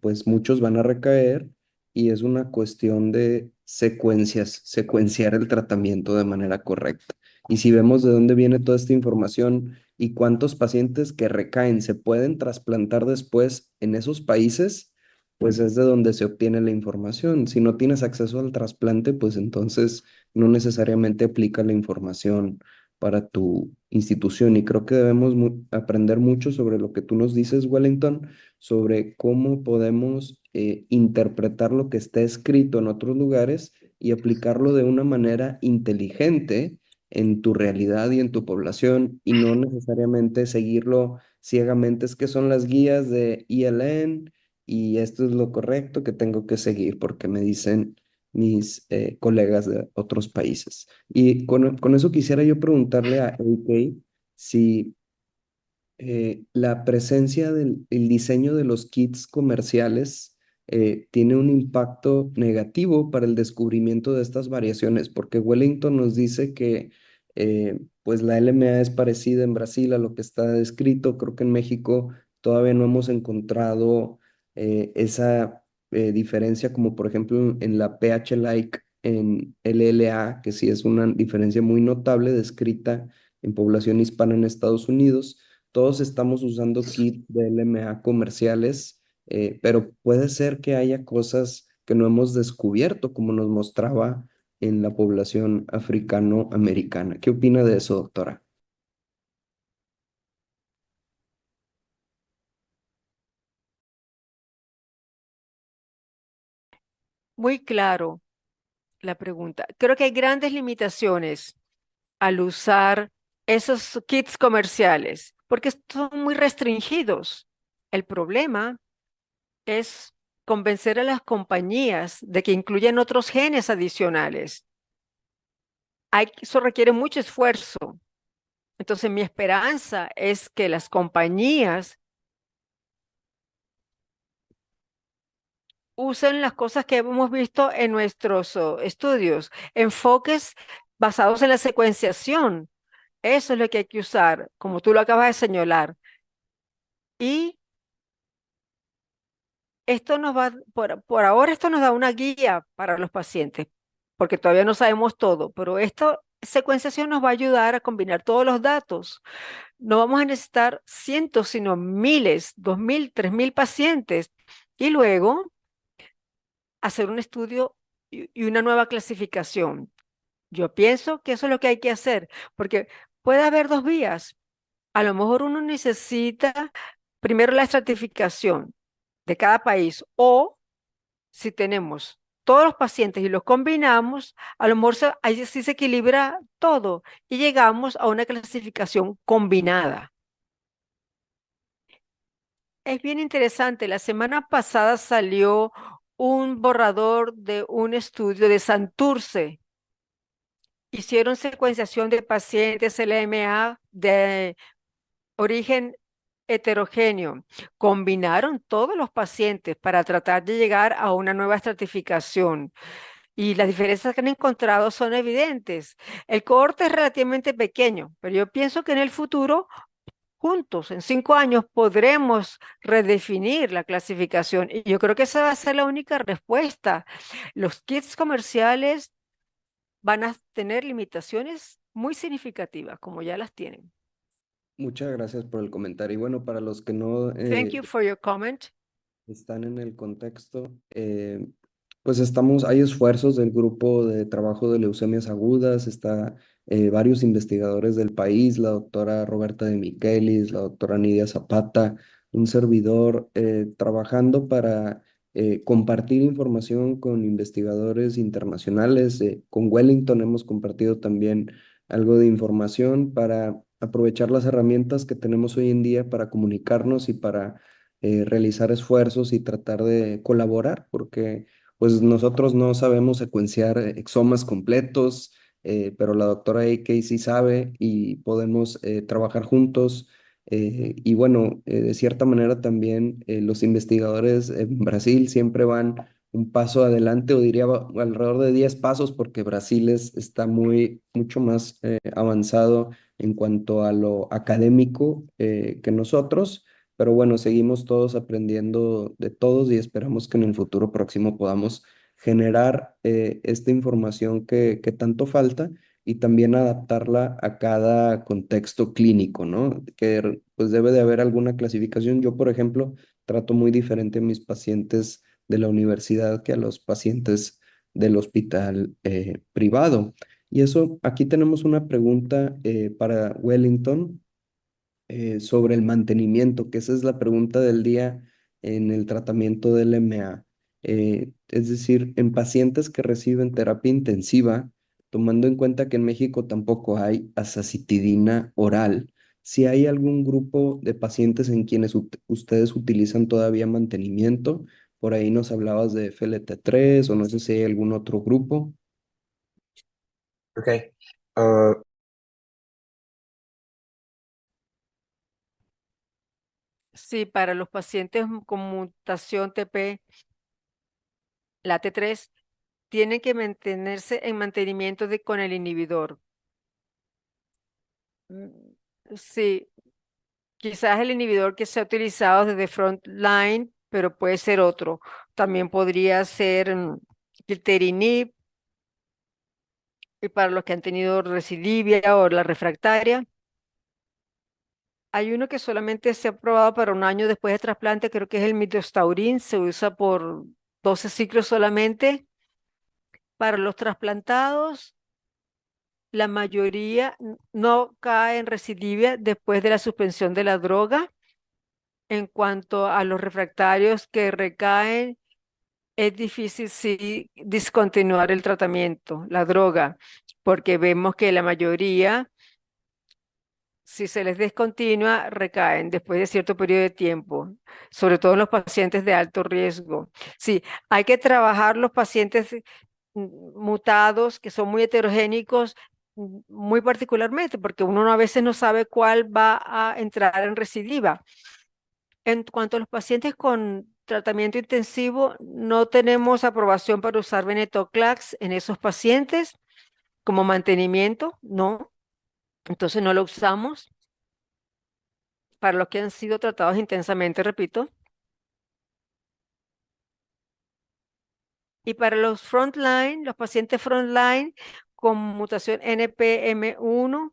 pues muchos van a recaer y es una cuestión de secuenciar el tratamiento de manera correcta. Y si vemos de dónde viene toda esta información y cuántos pacientes que recaen se pueden trasplantar después en esos países, pues es de donde se obtiene la información. Si no tienes acceso al trasplante, pues entonces no necesariamente aplica la información para tu institución. Y creo que debemos aprender mucho sobre lo que tú nos dices, Wellington, sobre cómo podemos interpretar lo que está escrito en otros lugares y aplicarlo de una manera inteligente en tu realidad y en tu población y no necesariamente seguirlo ciegamente. Es que son las guías de ELN y esto es lo correcto que tengo que seguir porque me dicen mis colegas de otros países. Y con eso quisiera yo preguntarle a AK si la presencia del el diseño de los kits comerciales tiene un impacto negativo para el descubrimiento de estas variaciones, porque Wellington nos dice que pues la LMA es parecida en Brasil a lo que está descrito. Creo que en México todavía no hemos encontrado esa diferencia, como por ejemplo en la PH-like en LLA, que sí es una diferencia muy notable descrita en población hispana en Estados Unidos. Todos estamos usando kits de LMA comerciales, pero puede ser que haya cosas que no hemos descubierto, como nos mostraba en la población africano-americana. ¿Qué opina de eso, doctora? Muy claro la pregunta. Creo que hay grandes limitaciones al usar esos kits comerciales porque son muy restringidos. El problema es convencer a las compañías de que incluyan otros genes adicionales. Eso requiere mucho esfuerzo. Entonces, mi esperanza es que las compañías usen las cosas que hemos visto en nuestros estudios, enfoques basados en la secuenciación. Eso es lo que hay que usar, como tú lo acabas de señalar. Y esto nos va, por ahora esto nos da una guía para los pacientes, porque todavía no sabemos todo, pero esta secuenciación nos va a ayudar a combinar todos los datos. No vamos a necesitar cientos, sino miles, 2.000, 3.000 pacientes. Y luego hacer un estudio y una nueva clasificación. Yo pienso que eso es lo que hay que hacer, porque puede haber dos vías. A lo mejor uno necesita primero la estratificación de cada país o si tenemos todos los pacientes y los combinamos, a lo mejor ahí sí se equilibra todo y llegamos a una clasificación combinada. Es bien interesante. La semana pasada salió un borrador de un estudio de Santurce. Hicieron secuenciación de pacientes LMA de origen heterogéneo. Combinaron todos los pacientes para tratar de llegar a una nueva estratificación. Y las diferencias que han encontrado son evidentes. El cohorte es relativamente pequeño, pero yo pienso que en el futuro, juntos, en 5 años, podremos redefinir la clasificación. Y yo creo que esa va a ser la única respuesta. Los kits comerciales van a tener limitaciones muy significativas, como ya las tienen. Muchas gracias por el comentario. Y bueno, para los que no Thank you for your comment. están en el contexto, pues hay esfuerzos del grupo de trabajo de leucemias agudas, está varios investigadores del país, la doctora Roberta de Michelis, la doctora Nidia Zapata, un servidor, trabajando para compartir información con investigadores internacionales. Con Wellington hemos compartido también algo de información para aprovechar las herramientas que tenemos hoy en día para comunicarnos y para realizar esfuerzos y tratar de colaborar, porque pues nosotros no sabemos secuenciar exomas completos, pero la doctora AK sí sabe y podemos trabajar juntos. Y bueno, de cierta manera también los investigadores en Brasil siempre van un paso adelante, o diría alrededor de 10 pasos, porque Brasil está mucho más avanzado en cuanto a lo académico que nosotros. Pero bueno, seguimos todos aprendiendo de todos y esperamos que en el futuro próximo podamos generar esta información que tanto falta y también adaptarla a cada contexto clínico, ¿no? Que pues debe de haber alguna clasificación. Yo, por ejemplo, trato muy diferente a mis pacientes de la universidad que a los pacientes del hospital privado. Y eso, aquí tenemos una pregunta para Wellington sobre el mantenimiento, que esa es la pregunta del día en el tratamiento del MA. Es decir, en pacientes que reciben terapia intensiva, tomando en cuenta que en México tampoco hay azacitidina oral, si hay algún grupo de pacientes en quienes ustedes utilizan todavía mantenimiento, por ahí nos hablabas de FLT3 o no sé si hay algún otro grupo. Okay. Uh, Sí, para los pacientes con mutación TP, la T3, tienen que mantenerse en mantenimiento con el inhibidor. Sí, quizás el inhibidor que se ha utilizado desde Frontline, pero puede ser otro. También podría ser Gilteritinib, y para los que han tenido recidivia o la refractaria. Hay uno que solamente se ha probado para 1 año después de trasplante, creo que es el midostaurin, se usa por 12 ciclos solamente. Para los trasplantados, la mayoría no cae en recidivia después de la suspensión de la droga. En cuanto a los refractarios que recaen, es difícil sí discontinuar el tratamiento, la droga, porque vemos que la mayoría, si se les descontinúa, recaen después de cierto periodo de tiempo, sobre todo en los pacientes de alto riesgo. Sí, hay que trabajar los pacientes mutados, que son muy heterogénicos, muy particularmente, porque uno a veces no sabe cuál va a entrar en recidiva. En cuanto a los pacientes con tratamiento intensivo, no tenemos aprobación para usar venetoclax en esos pacientes como mantenimiento, no. Entonces no lo usamos. Para los que han sido tratados intensamente, repito. Y para los frontline, los pacientes frontline con mutación NPM1,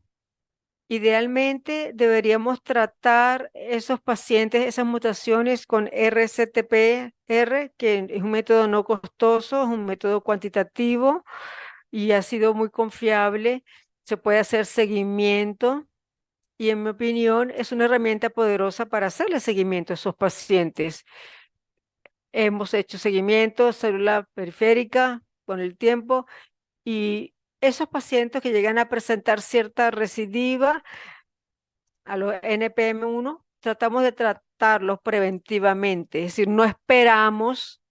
idealmente deberíamos tratar esos pacientes, esas mutaciones con RCTPR, que es un método no costoso, es un método cuantitativo y ha sido muy confiable. Se puede hacer seguimiento y en mi opinión es una herramienta poderosa para hacerle seguimiento a esos pacientes. Hemos hecho seguimiento, célula periférica con el tiempo y esos pacientes que llegan a presentar cierta recidiva a los NPM1, tratamos de tratarlos preventivamente, es decir, no esperamos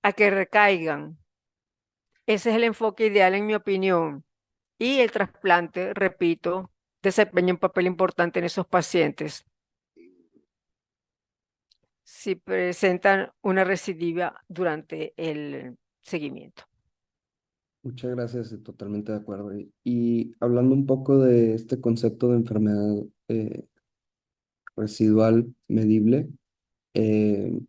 a que recaigan. Ese es el enfoque ideal en mi opinión. Y el trasplante, repito, desempeña un papel importante en esos pacientes si presentan una recidiva durante el seguimiento. Muchas gracias, totalmente de acuerdo. Y hablando un poco de este concepto de enfermedad residual medible, eh,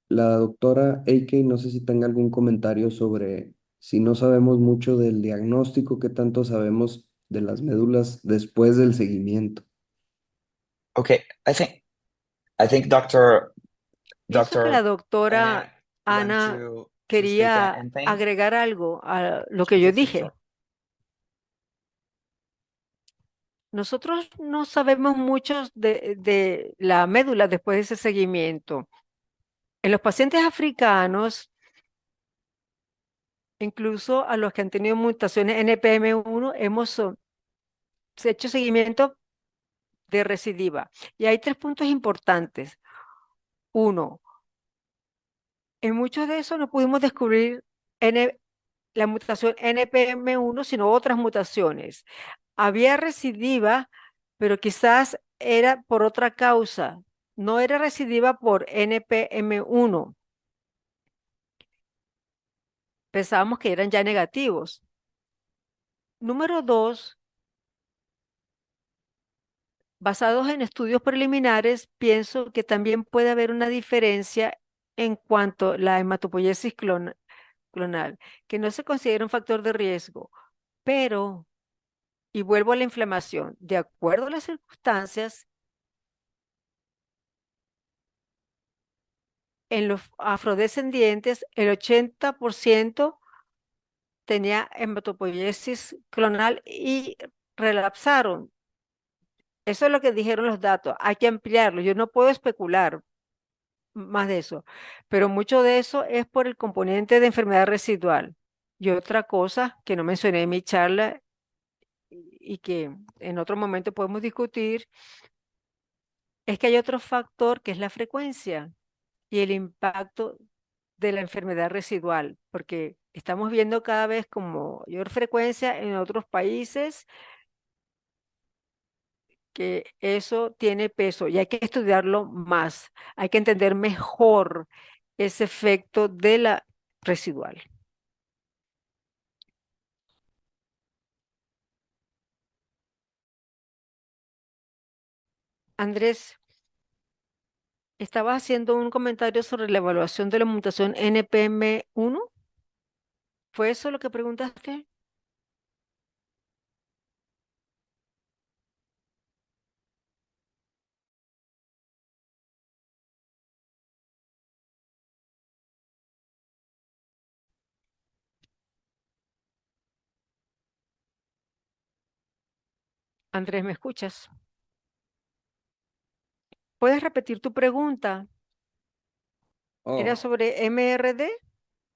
la doctora Eike, no sé si tenga algún comentario sobre si no sabemos mucho del diagnóstico, qué tanto sabemos de las médulas después del seguimiento. Okay, I think Dr. Pienso que la Dr. doctora Ana want Ana to state quería anything. agregar algo a lo que yo dije. Nosotros no sabemos mucho de la médula después de ese seguimiento. En los pacientes africanos, incluso a los que han tenido mutaciones NPM1, hemos hecho seguimiento de recidiva. Y hay 3 puntos importantes. Uno, en muchos de esos no pudimos descubrir la mutación NPM1, sino otras mutaciones. Había recidiva, pero quizás era por otra causa. No era recidiva por NPM1. Pensábamos que eran ya negativos. Número 2, basados en estudios preliminares, pienso que también puede haber una diferencia en cuanto a la hematopoiesis clonal, que no se considera un factor de riesgo, pero, y vuelvo a la inflamación, de acuerdo a las circunstancias, en los afrodescendientes, el 80% tenía hematopoiesis clonal y relapsaron. Eso es lo que dijeron los datos. Hay que ampliarlo. Yo no puedo especular más de eso, pero mucho de eso es por el componente de enfermedad residual. Y otra cosa que no mencioné en mi charla y que en otro momento podemos discutir es que hay otro factor que es la frecuencia y el impacto de la enfermedad residual, porque estamos viendo cada vez con mayor frecuencia en otros países que eso tiene peso y hay que estudiarlo más, hay que entender mejor ese efecto de la residual. Andrés, estabas haciendo un comentario sobre la evaluación de la mutación NPM1. ¿Fue eso lo que preguntaste? Andrés, ¿me escuchas? ¿Puedes repetir tu pregunta? ¿Era Oh, sobre MRD?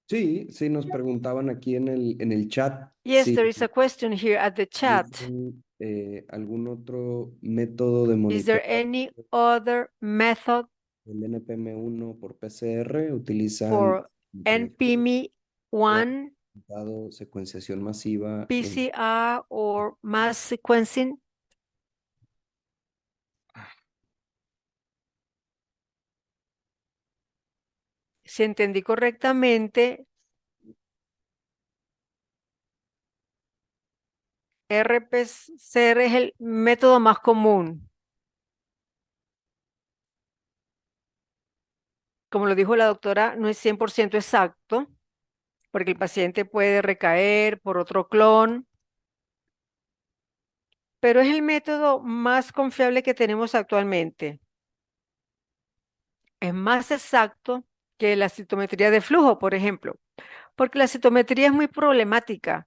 sí, sí, nos preguntaban aquí en el chat Yes, si there is a question here at the chat. existe algún otro método de Is there monitoreo any other method del NPM1 por PCR. Utilizan for radiografía o han NPM1 dado secuenciación masiva en PCR or mass sequencing? Si entendí correctamente, RPCR es el método más común. Como lo dijo la doctora, no es 100% exacto, porque el paciente puede recaer por otro clon, pero es el método más confiable que tenemos actualmente. Es más exacto que la citometría de flujo, por ejemplo, porque la citometría es muy problemática.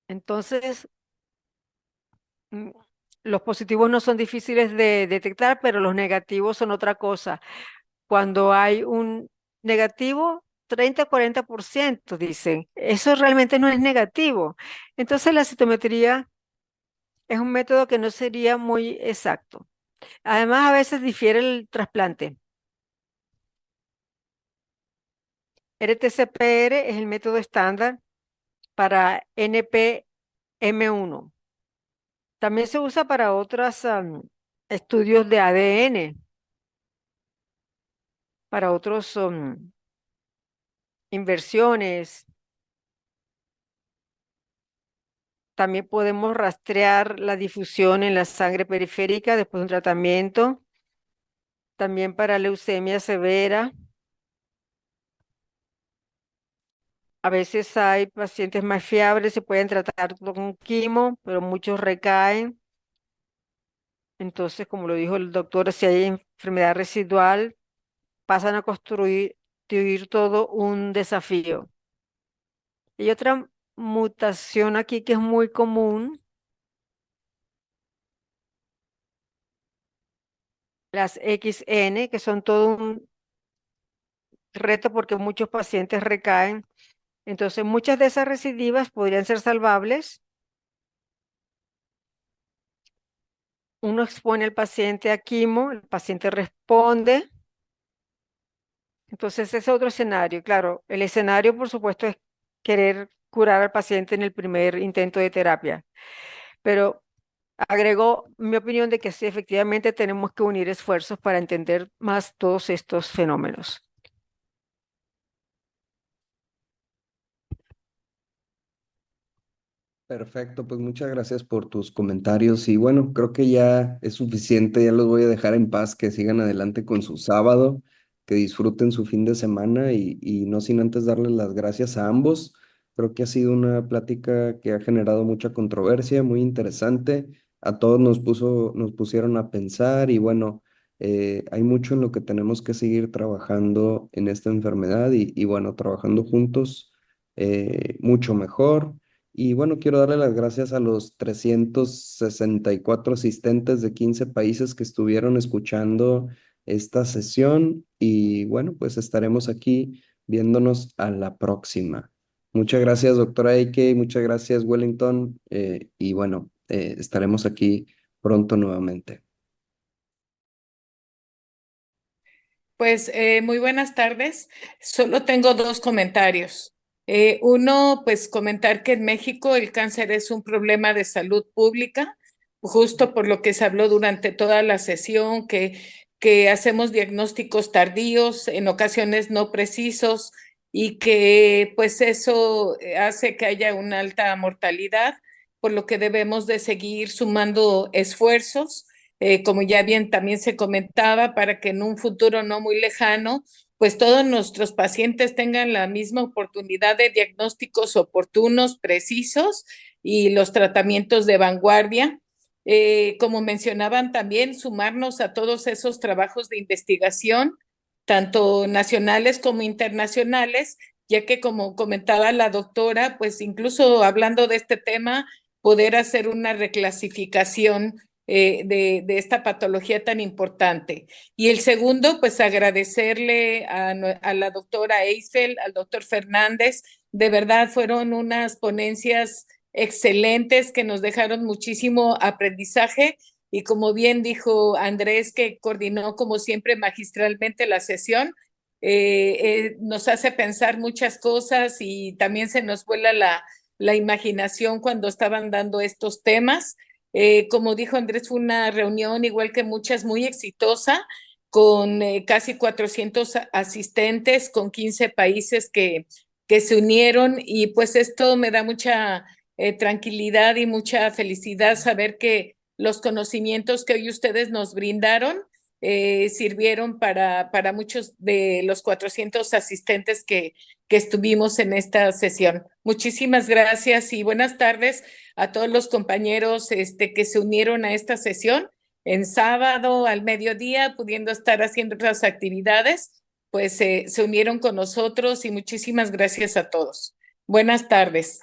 Entonces, mm, los positivos no son difíciles de detectar, pero los negativos son otra cosa. Cuando hay un negativo, 30-40%, dicen, eso realmente no es negativo. Entonces la citometría es un método que no sería muy exacto. Además, a veces difiere el trasplante. RT-PCR es el método estándar para NPM1. También se usa para otros estudios de ADN, para otros inversiones. También podemos rastrear la difusión en la sangre periférica después de un tratamiento. También para leucemia severa. A veces hay pacientes más fiables, se pueden tratar con quimo, pero muchos recaen. Entonces, como lo dijo el doctor, si hay enfermedad residual, pasan a constituir todo un desafío. Y otra mutación aquí que es muy común, las XN, que son todo un reto porque muchos pacientes recaen. Entonces, muchas de esas recidivas podrían ser salvables. Uno expone al paciente a quimo, el paciente responde. Entonces, ese es otro escenario. Claro, el escenario, por supuesto, es querer curar al paciente en el primer intento de terapia. Pero agregó mi opinión de que sí, efectivamente tenemos que unir esfuerzos para entender más todos estos fenómenos. Perfecto, pues muchas gracias por tus comentarios y bueno, creo que ya es suficiente, ya los voy a dejar en paz, que sigan adelante con su sábado, que disfruten su fin de semana y no sin antes darles las gracias a ambos. Creo que ha sido una plática que ha generado mucha controversia, muy interesante. A todos nos pusieron a pensar y bueno, hay mucho en lo que tenemos que seguir trabajando en esta enfermedad y bueno, trabajando juntos mucho mejor. Y bueno, quiero darle las gracias a los 364 asistentes de 15 países que estuvieron escuchando esta sesión y bueno, pues estaremos aquí viéndonos a la próxima. Muchas gracias, doctora Eike, muchas gracias, Wellington, y bueno, estaremos aquí pronto nuevamente. Pues muy buenas tardes. Solo tengo dos comentarios. Uno, pues comentar que en México el cáncer es un problema de salud pública, justo por lo que se habló durante toda la sesión, que hacemos diagnósticos tardíos, en ocasiones no precisos, y que pues eso hace que haya una alta mortalidad, por lo que debemos de seguir sumando esfuerzos como ya bien también se comentaba, para que en un futuro no muy lejano, pues todos nuestros pacientes tengan la misma oportunidad de diagnósticos oportunos, precisos y los tratamientos de vanguardia. Como mencionaban también, sumarnos a todos esos trabajos de investigación, tanto nacionales como internacionales, ya que como comentaba la doctora, pues incluso hablando de este tema, poder hacer una reclasificación de esta patología tan importante. Y el segundo, pues agradecerle a la doctora Eisel, al doctor Fernández, de verdad fueron unas ponencias excelentes que nos dejaron muchísimo aprendizaje y como bien dijo Andrés, que coordinó como siempre magistralmente la sesión, nos hace pensar muchas cosas y también se nos vuela la imaginación cuando estaban dando estos temas. Como dijo Andrés, fue una reunión, igual que muchas, muy exitosa, con casi 400 asistentes, con 15 países que se unieron y pues esto me da mucha tranquilidad y mucha felicidad saber que los conocimientos que hoy ustedes nos brindaron sirvieron para muchos de los 400 asistentes que estuvimos en esta sesión. Muchísimas gracias y buenas tardes a todos los compañeros que se unieron a esta sesión en sábado al mediodía, pudiendo estar haciendo otras actividades, pues se unieron con nosotros y muchísimas gracias a todos. Buenas tardes.